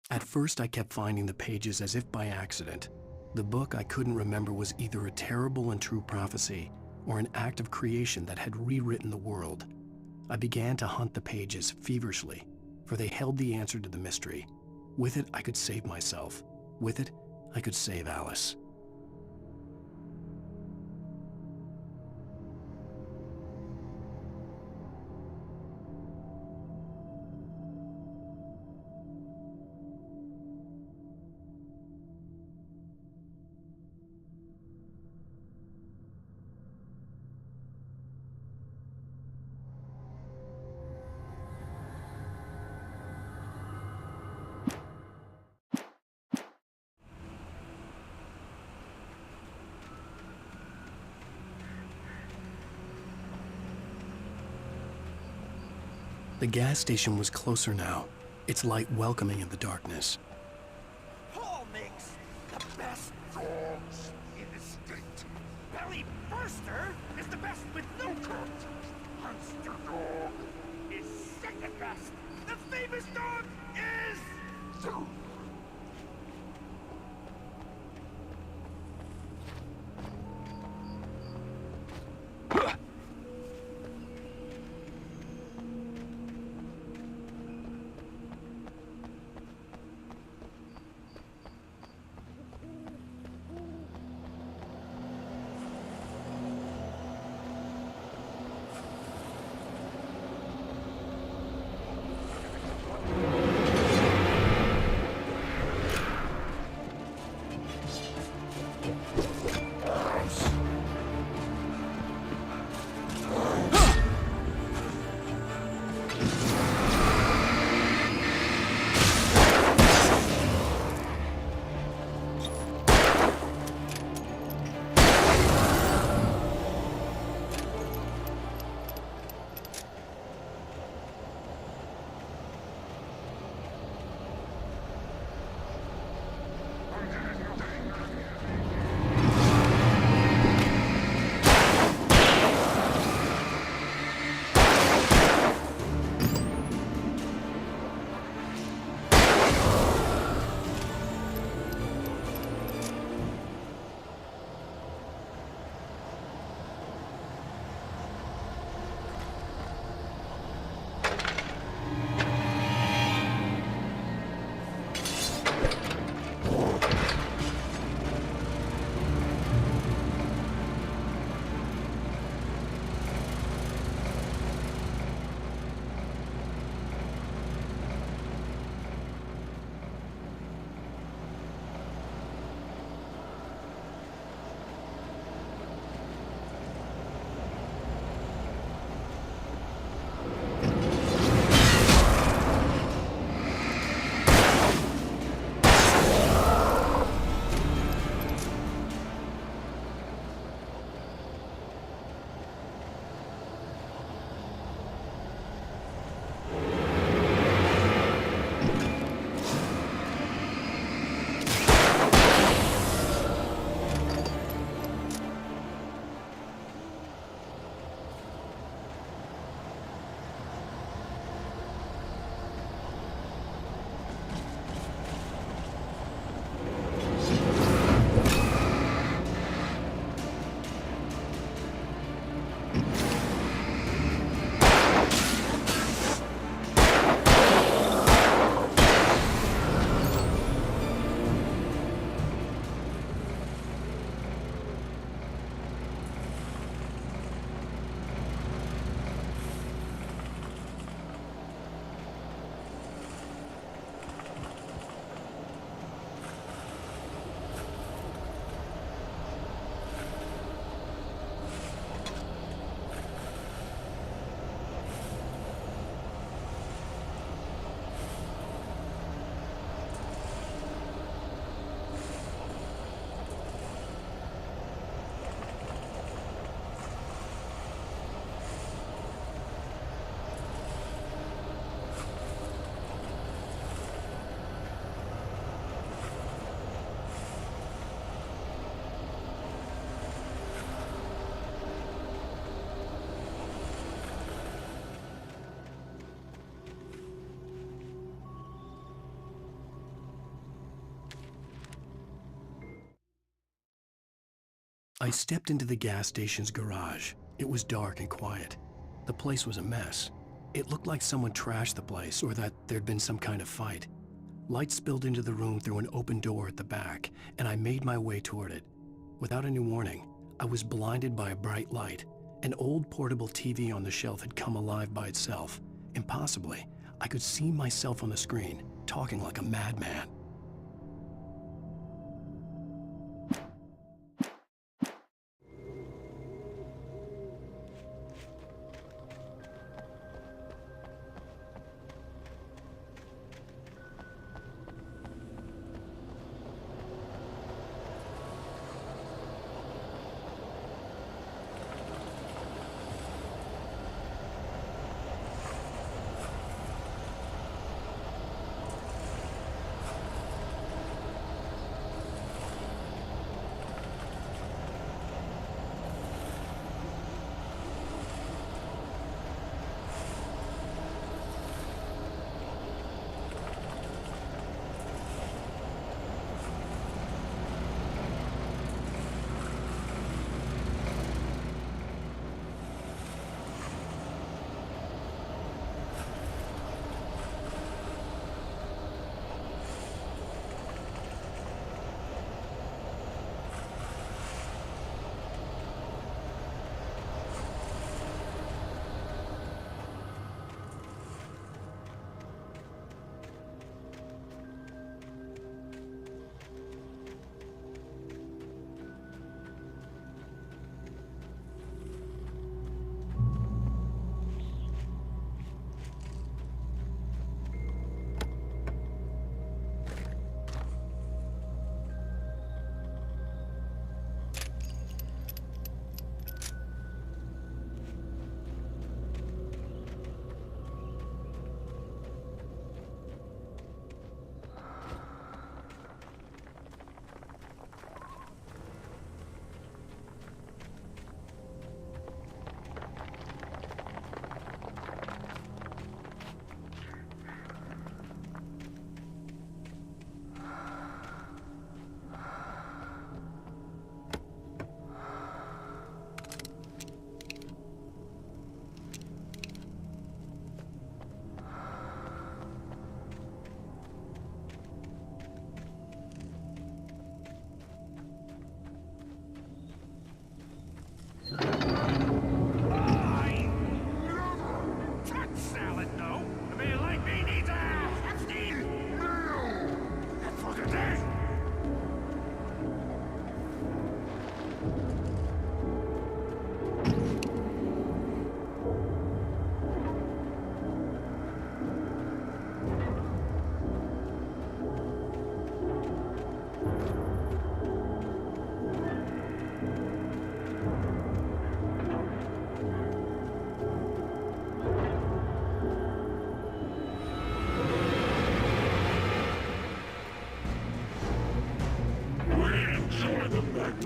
At first, I kept finding the pages as if by accident. The book I couldn't remember was either a terrible and true prophecy or an act of creation that had rewritten the world. I began to hunt the pages feverishly, for they held the answer to the mystery. With it, I could save myself. With it, I could save Alice. The gas station was closer now, its light welcoming in the darkness. Paul makes the best dogs in the state. Belly Burster is the best with no cut. Monster Dog is second best. The famous dog is... I stepped into the gas station's garage. It was dark and quiet. The place was a mess. It looked like someone trashed the place or that there'd been some kind of fight. Light spilled into the room through an open door at the back, and I made my way toward it. Without any warning, I was blinded by a bright light. An old portable TV on the shelf had come alive by itself. Impossibly, I could see myself on the screen, talking like a madman.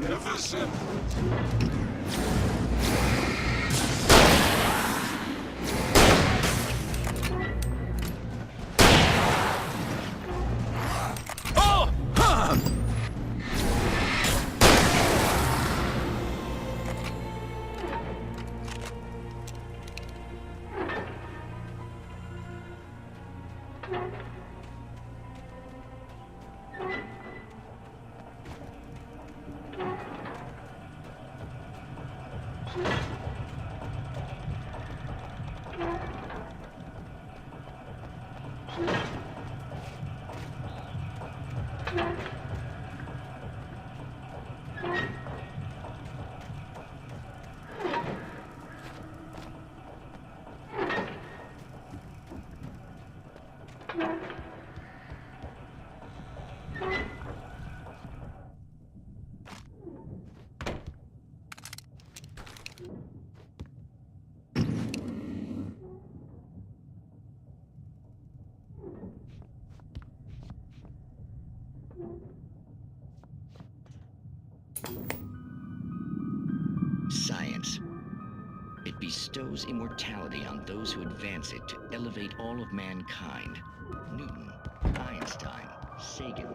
Magnificent! Science. It bestows immortality on those who advance it to elevate all of mankind. Newton, Einstein, Sagan.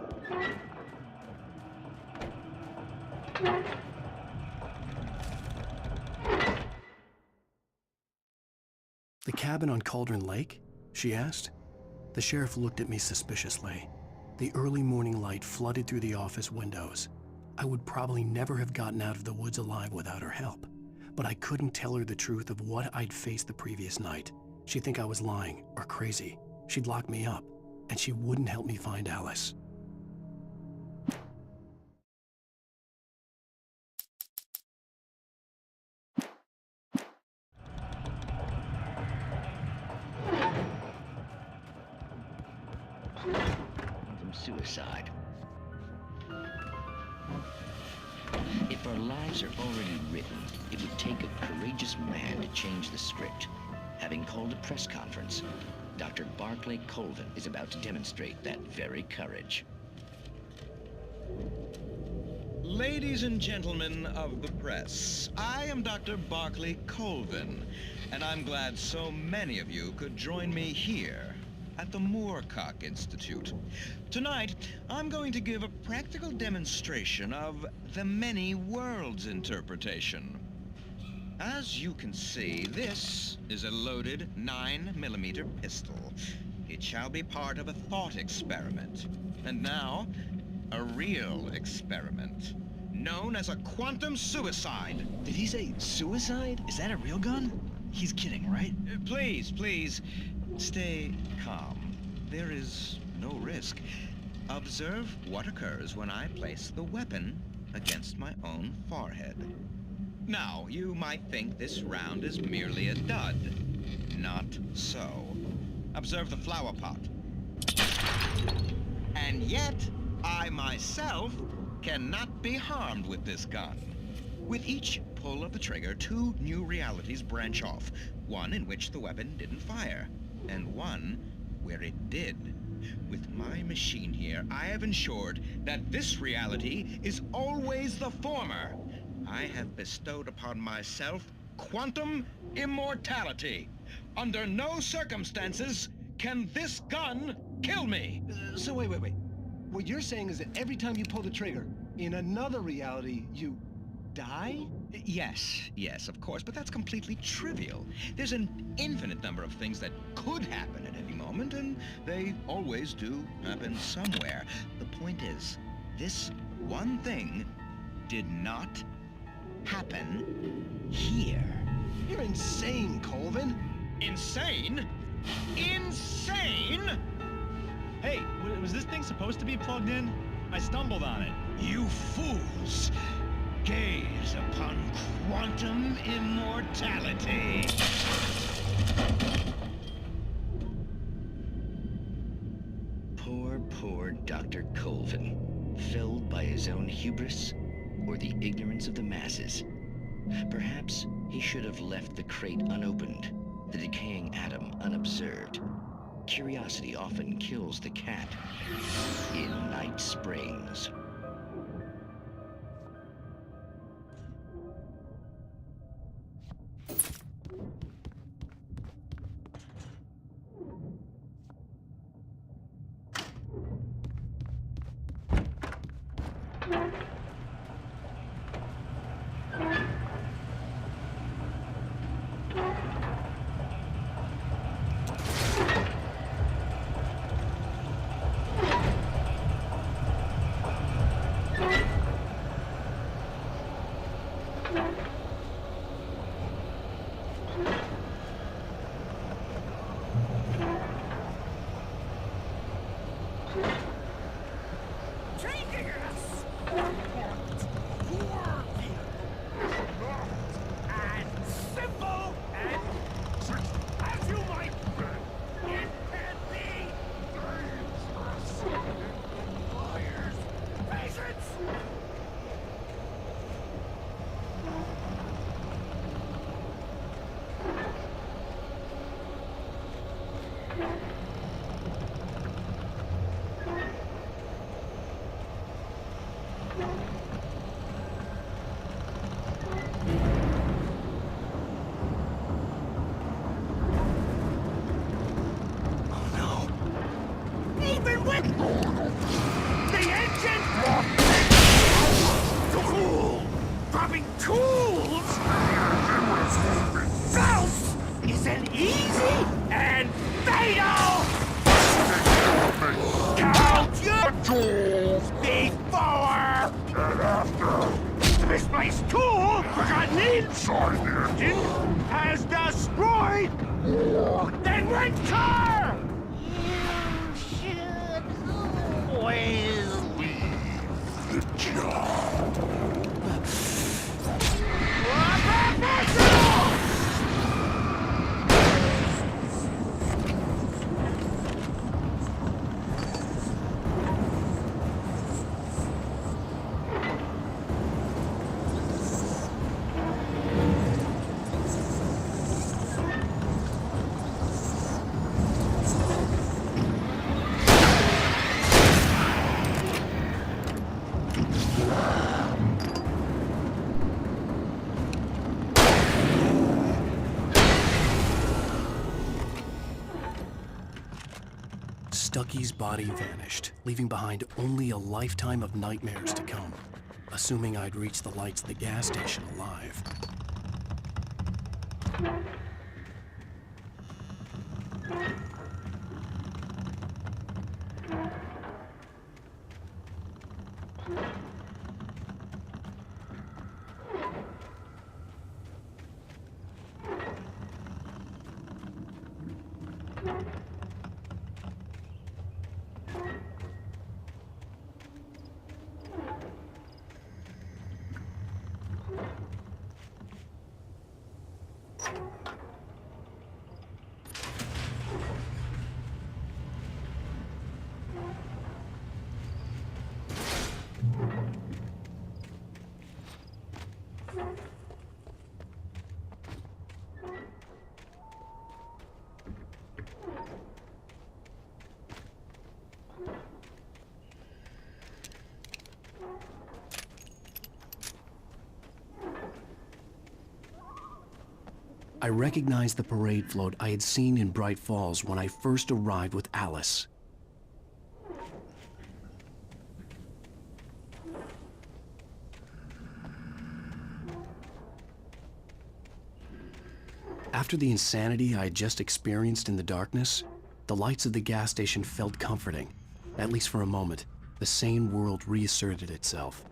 The cabin on Cauldron Lake? She asked. The sheriff looked at me suspiciously. The early morning light flooded through the office windows. I would probably never have gotten out of the woods alive without her help, but I couldn't tell her the truth of what I'd faced the previous night. She'd think I was lying or crazy. She'd lock me up, and she wouldn't help me find Alice. From suicide. If our lives are already written, it would take a courageous man to change the script. Having called a press conference, Dr. Barclay Colvin is about to demonstrate that very courage. Ladies and gentlemen of the press, I am Dr. Barclay Colvin, and I'm glad so many of you could join me here at the Moorcock Institute. Tonight, I'm going to give a practical demonstration of the many worlds interpretation. As you can see, this is a loaded 9mm pistol. It shall be part of a thought experiment. And now, a real experiment, known as a quantum suicide. Did he say suicide? Is that a real gun? He's kidding, right? Please, stay calm. There is no risk. Observe what occurs when I place the weapon against my own forehead. Now, you might think this round is merely a dud. Not so. Observe the flower pot. And yet, I myself cannot be harmed with this gun. With each pull of the trigger, 2 new realities branch off. One in which the weapon didn't fire, and one where it did. With my machine here, I have ensured that this reality is always the former. I have bestowed upon myself quantum immortality. Under no circumstances can this gun kill me. So wait. What you're saying is that every time you pull the trigger, in another reality, you die? Yes, of course, but that's completely trivial. There's an infinite number of things that could happen at any moment, and they always do happen somewhere. The point is, this one thing did not happen here. You're insane, Colvin. Insane? Insane? Hey, was this thing supposed to be plugged in? I stumbled on it. You fools! Gaze upon quantum immortality. Poor Dr. Colvin, felled by his own hubris or the ignorance of the masses. Perhaps he should have left the crate unopened, the decaying atom unobserved. Curiosity often kills the cat in Night Springs. idle! Count your jewels before and after. Misplaced tool forgotten inside the engine has destroyed more than winter! You should always leave the job. Stucky's body vanished, leaving behind only a lifetime of nightmares to come, assuming I'd reached the lights of the gas station alive. I recognized the parade float I had seen in Bright Falls when I first arrived with Alice. After the insanity I had just experienced in the darkness, the lights of the gas station felt comforting. At least for a moment, the sane world reasserted itself.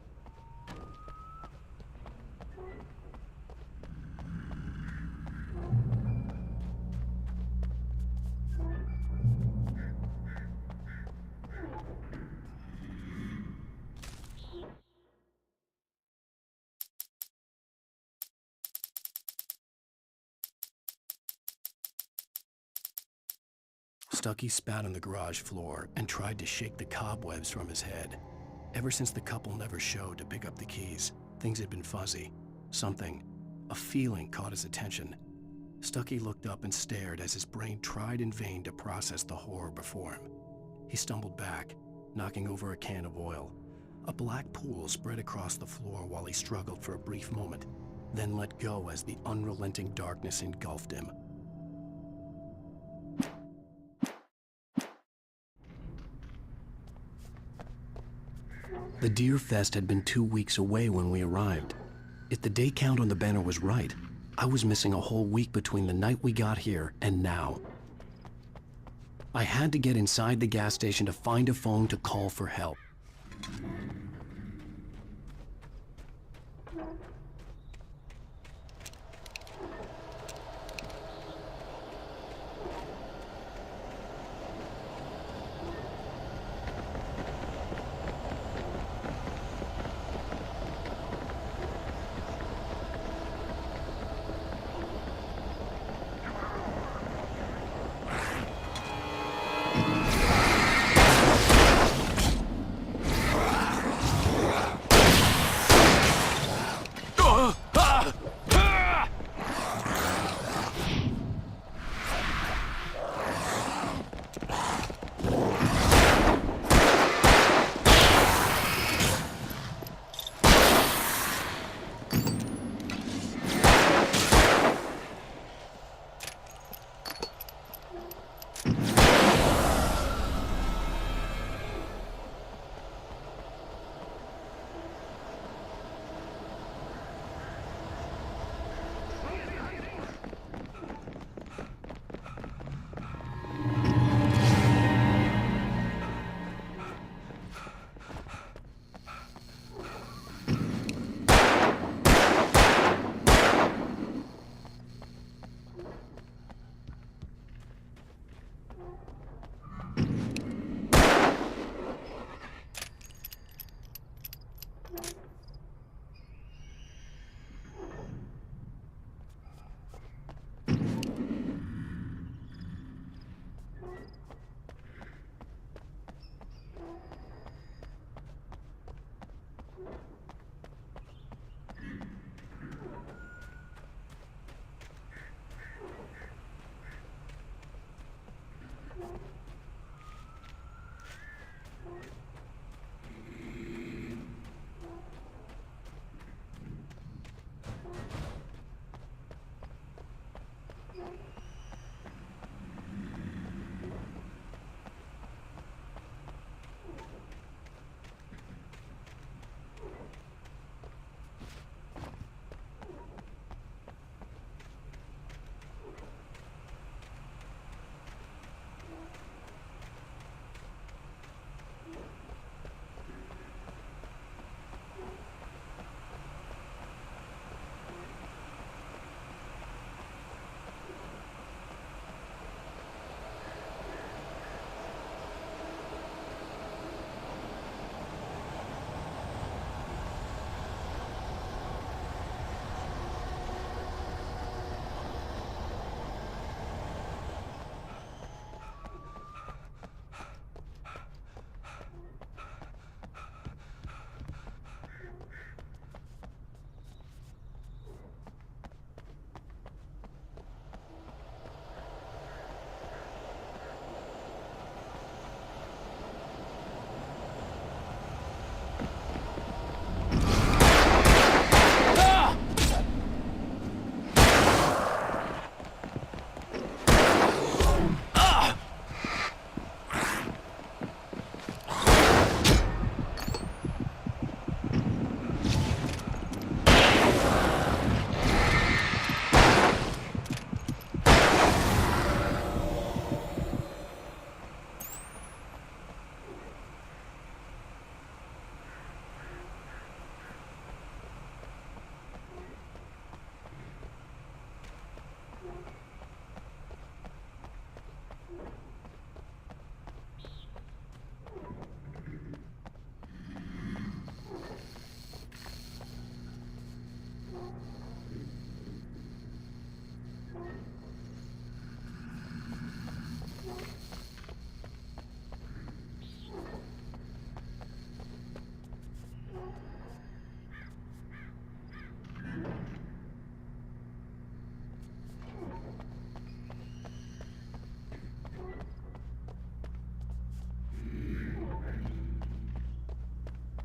Stucky spat on the garage floor and tried to shake the cobwebs from his head. Ever since the couple never showed to pick up the keys, things had been fuzzy. Something, a feeling caught his attention. Stucky looked up and stared as his brain tried in vain to process the horror before him. He stumbled back, knocking over a can of oil. A black pool spread across the floor while he struggled for a brief moment, then let go as the unrelenting darkness engulfed him. The Deer Fest had been 2 weeks away when we arrived. If the day count on the banner was right, I was missing a whole week between the night we got here and now. I had to get inside the gas station to find a phone to call for help.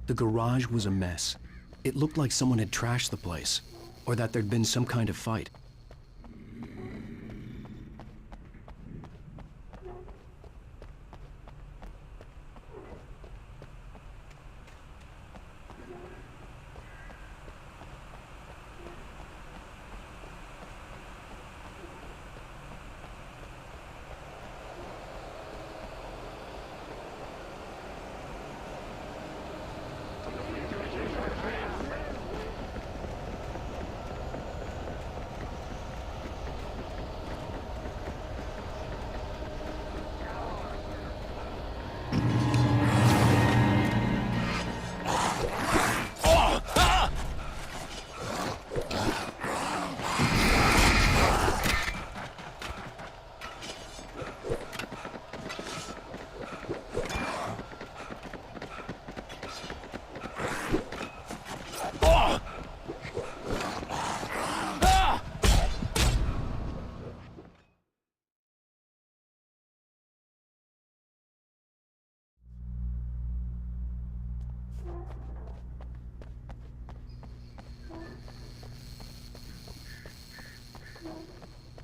The garage was a mess. It looked like someone had trashed the place, or that there'd been some kind of fight.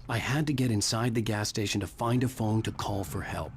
I had to get inside the gas station to find a phone to call for help.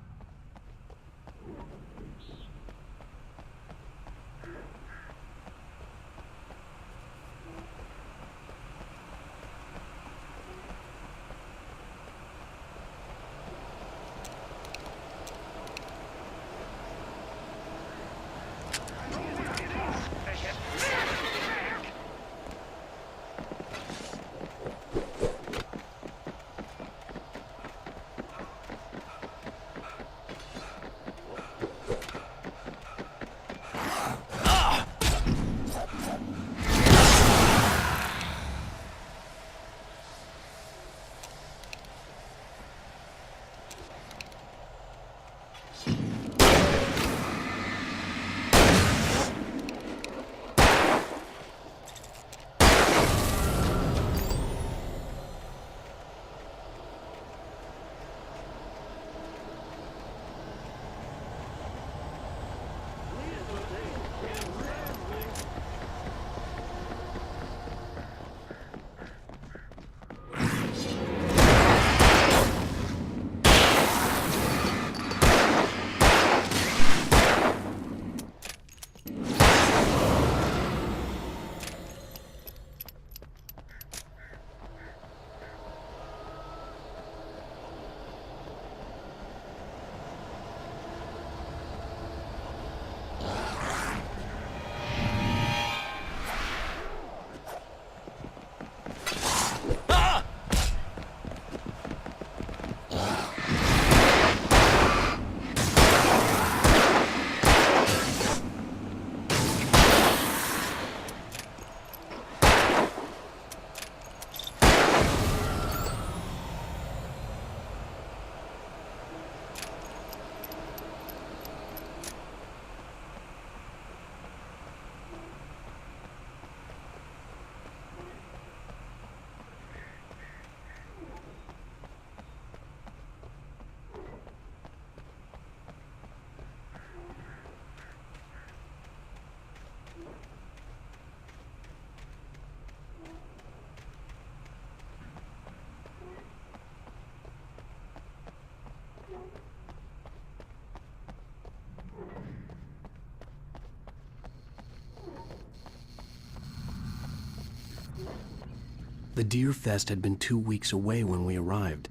The Deer Fest had been 2 weeks away when we arrived.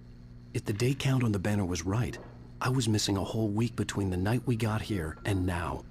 If the day count on the banner was right, I was missing a whole week between the night we got here and now.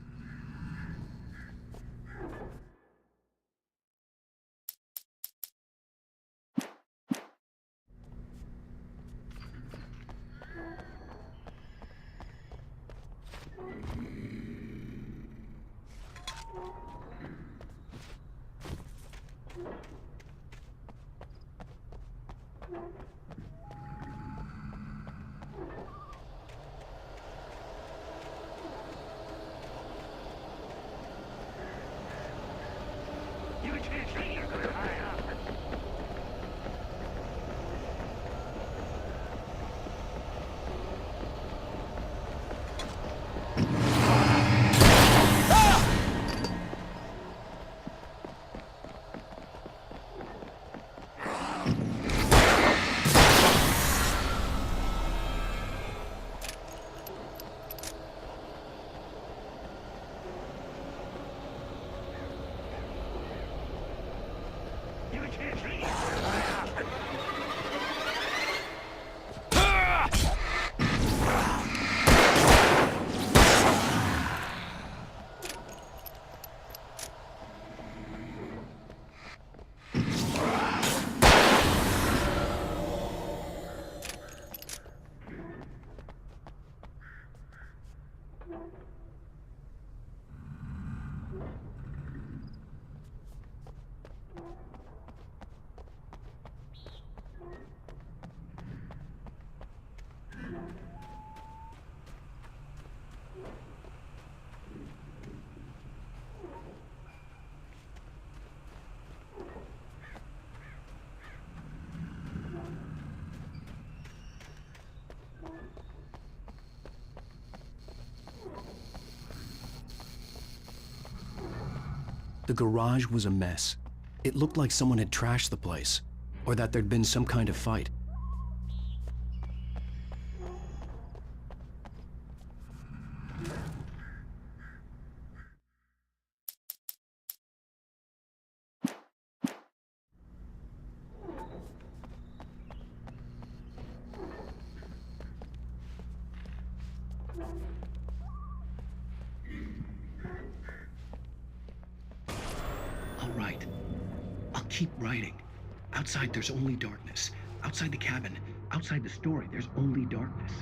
The garage was a mess. It looked like someone had trashed the place, or that there'd been some kind of fight. I'll write. I'll keep writing. Outside, there's only darkness. Outside the cabin, outside the story, there's only darkness.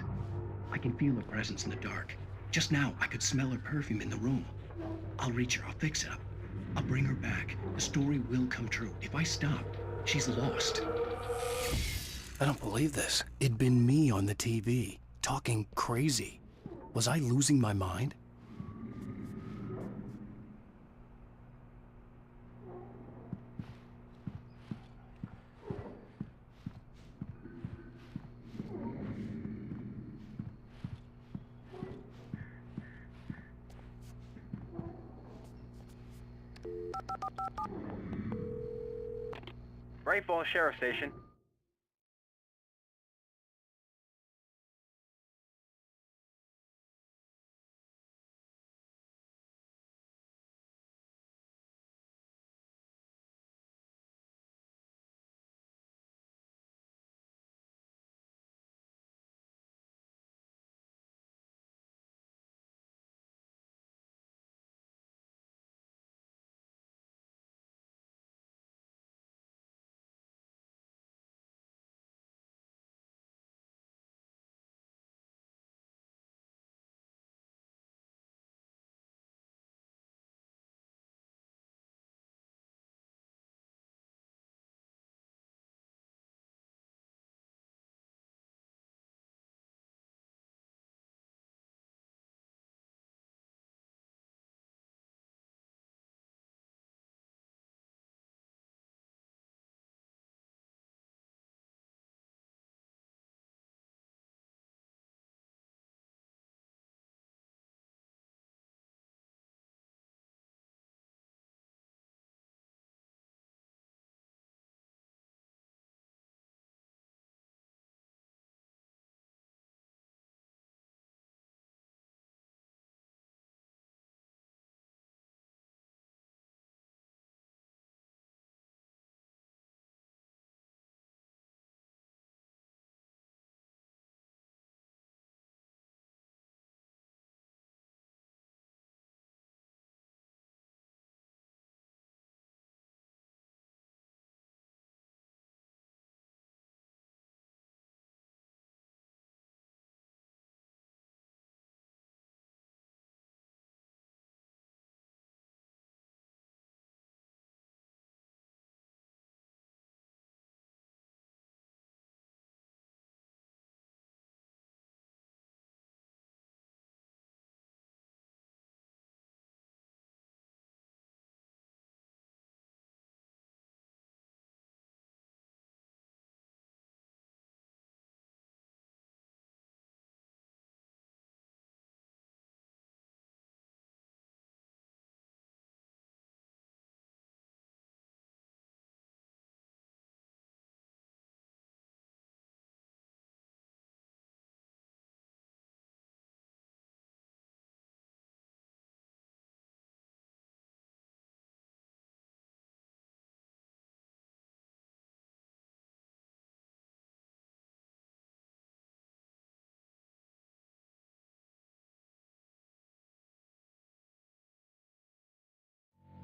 I can feel her presence in the dark. Just now, I could smell her perfume in the room. I'll reach her. I'll fix it up. I'll bring her back. The story will come true. If I stop, she's lost. I don't believe this. It'd been me on the TV, talking crazy. Was I losing my mind? Rainfall Sheriff Station.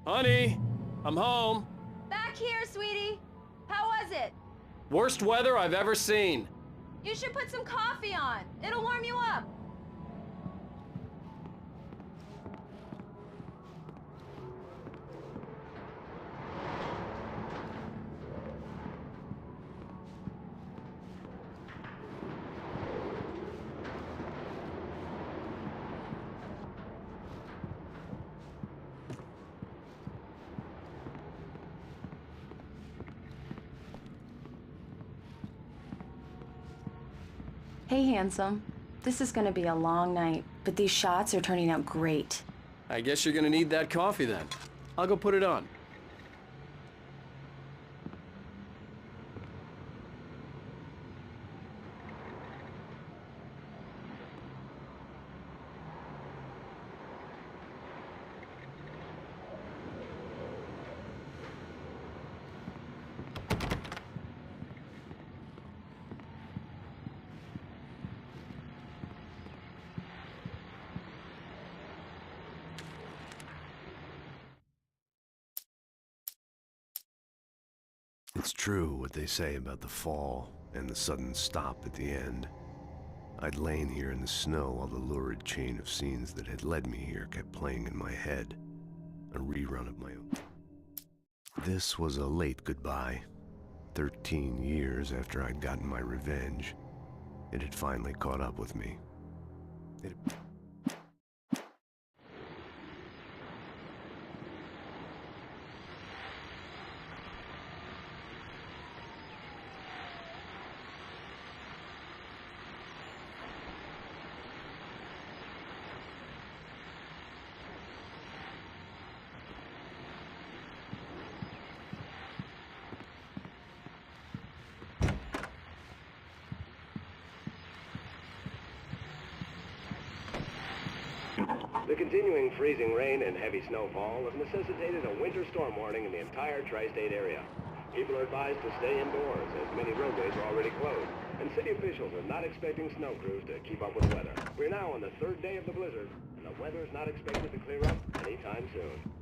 Honey, I'm home. Back here, sweetie. How was it? Worst weather I've ever seen. You should put some coffee on. It'll warm you up. Hey, handsome. This is gonna be a long night, but these shots are turning out great. I guess you're gonna need that coffee then. I'll go put it on. It's true what they say about the fall and the sudden stop at the end. I'd lain here in the snow while the lurid chain of scenes that had led me here kept playing in my head. A rerun of my own. This was a late goodbye. 13 years after I'd gotten my revenge, it had finally caught up with me. The continuing freezing rain and heavy snowfall have necessitated a winter storm warning in the entire tri-state area. People are advised to stay indoors as many roadways are already closed, and city officials are not expecting snow crews to keep up with the weather. We're now on the third day of the blizzard, and the weather is not expected to clear up anytime soon.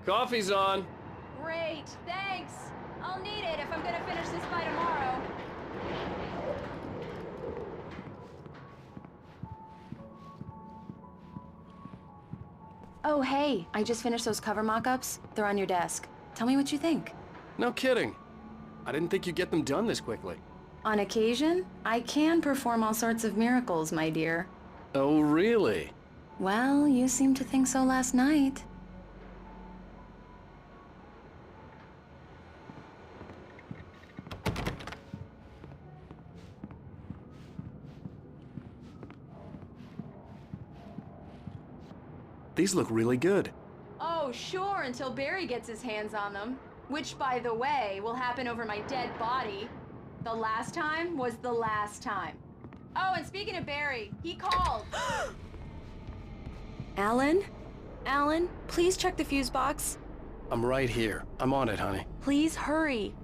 Coffee's on. Great, thanks. I'll need it if I'm gonna finish this by tomorrow. Oh, hey, I just finished those cover mock-ups. They're on your desk. Tell me what you think. No kidding. I didn't think you'd get them done this quickly. On occasion, I can perform all sorts of miracles, my dear. Oh, really? Well, you seemed to think so last night. These look really good. Oh, sure, until Barry gets his hands on them. Which, by the way, will happen over my dead body. The last time was the last time. Oh, and speaking of Barry, he called. Alan? Alan, please check the fuse box. I'm right here. I'm on it, honey. Please hurry.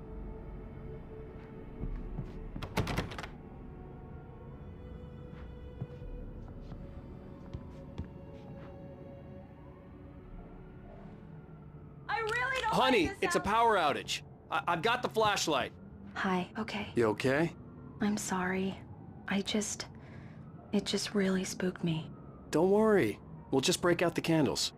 Honey, it's a power outage. I've got the flashlight. Hi, okay. You okay? I'm sorry. It just really spooked me. Don't worry. We'll just break out the candles.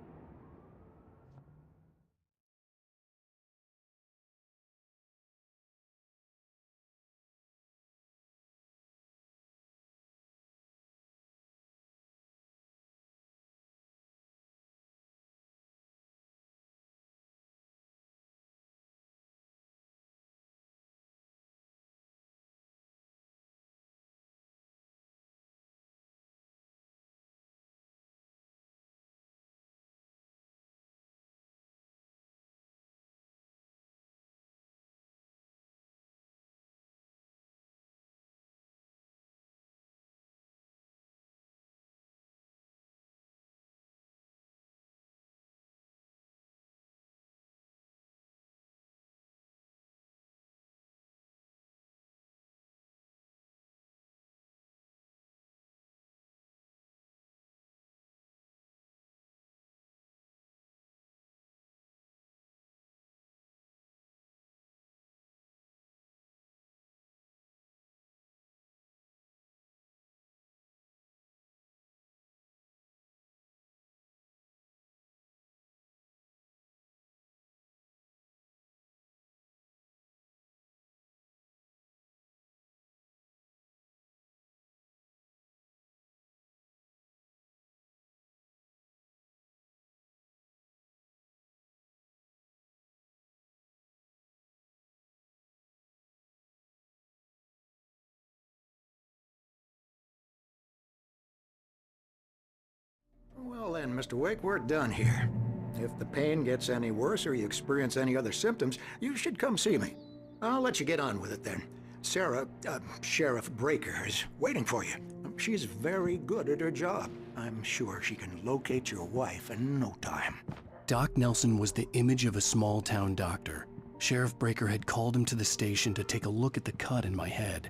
then, Mr. Wake, we're done here. If the pain gets any worse or you experience any other symptoms, you should come see me. I'll let you get on with it then. Sarah, Sheriff Breaker, is waiting for you. She's very good at her job. I'm sure she can locate your wife in no time. Doc Nelson was the image of a small-town doctor. Sheriff Breaker had called him to the station to take a look at the cut in my head.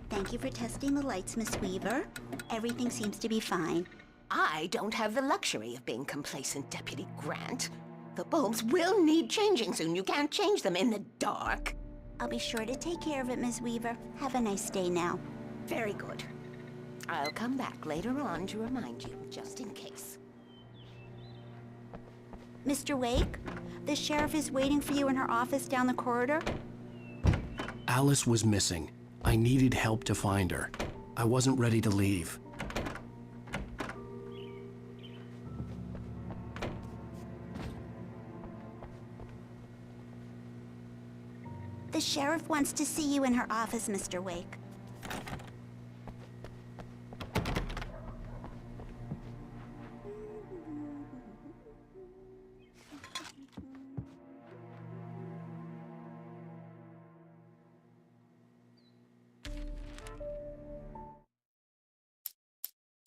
Thank you for testing the lights, Miss Weaver. Everything seems to be fine. I don't have the luxury of being complacent, Deputy Grant. The bulbs will need changing soon. You can't change them in the dark. I'll be sure to take care of it, Miss Weaver. Have a nice day now. Very good. I'll come back later on to remind you, just in case. Mr. Wake, the sheriff is waiting for you in her office down the corridor. Alice was missing. I needed help to find her. I wasn't ready to leave. The sheriff wants to see you in her office, Mr. Wake.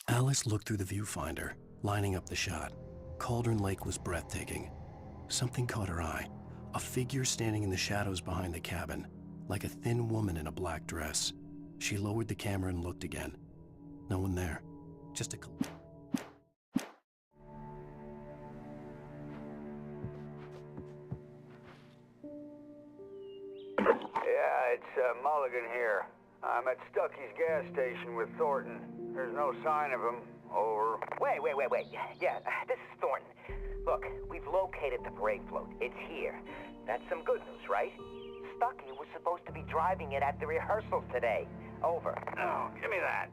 Alice looked through the viewfinder, lining up the shot. Cauldron Lake was breathtaking. Something caught her eye. A figure standing in the shadows behind the cabin, like a thin woman in a black dress. She lowered the camera and looked again. No one there. Just a... Yeah, it's Mulligan here. I'm at Stucky's gas station with Thornton. There's no sign of him. Over. Wait. Yeah, this is Thornton. Look, we've located the parade float. It's here. That's some good news, right? Stucky was supposed to be driving it at the rehearsal today. Over. Oh, give me that.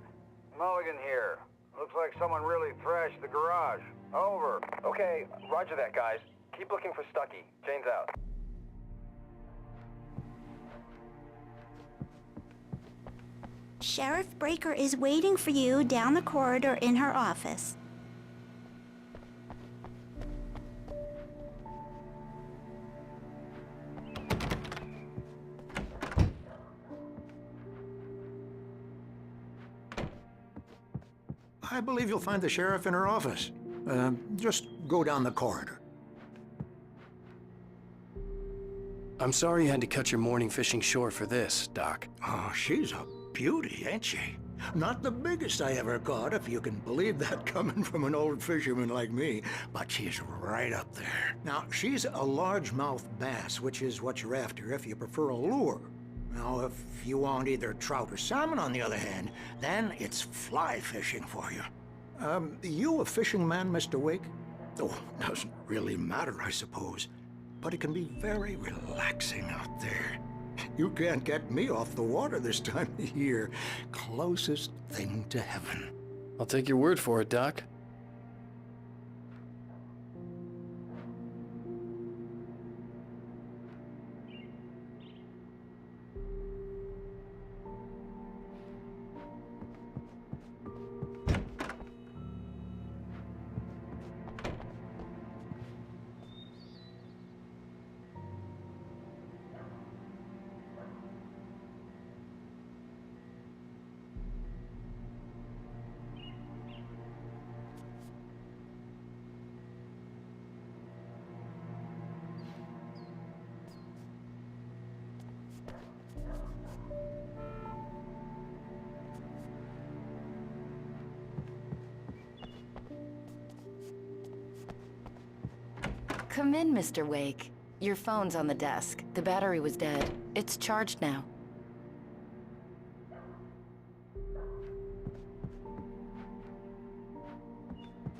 Mulligan here. Looks like someone really thrashed the garage. Over. Okay, roger that, guys. Keep looking for Stucky. Jane's out. Sheriff Breaker is waiting for you down the corridor in her office. I believe you'll find the sheriff in her office. Just go down the corridor. I'm sorry you had to cut your morning fishing short for this, Doc. Oh, she's a beauty, ain't she? Not the biggest I ever caught, if you can believe that coming from an old fisherman like me, but she's right up there. Now, she's a largemouth bass, which is what you're after if you prefer a lure. Now, if you want either trout or salmon, on the other hand, then it's fly fishing for you. You a fishing man, Mr. Wake? Oh, doesn't really matter, I suppose. But it can be very relaxing out there. You can't get me off the water this time of year. Closest thing to heaven. I'll take your word for it, Doc. Come in, Mr. Wake. Your phone's on the desk. The battery was dead. It's charged now.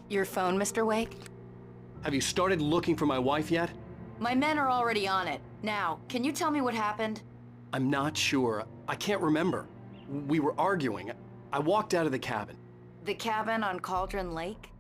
Your phone, Mr. Wake? Have you started looking for my wife yet? My men are already on it. Now, can you tell me what happened? I'm not sure. I can't remember. We were arguing. I walked out of the cabin. The cabin on Cauldron Lake?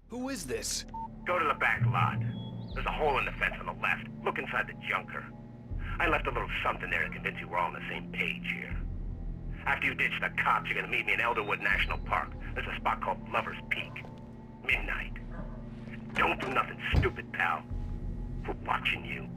Who is this? Go to the back lot. There's a hole in the fence on the left. Look inside the junker. I left a little something there to convince you we're all on the same page here. After you ditch the cops, you're gonna meet me in Elderwood National Park. There's a spot called Lover's Peak. Midnight. Don't do nothing stupid, pal. We're watching you.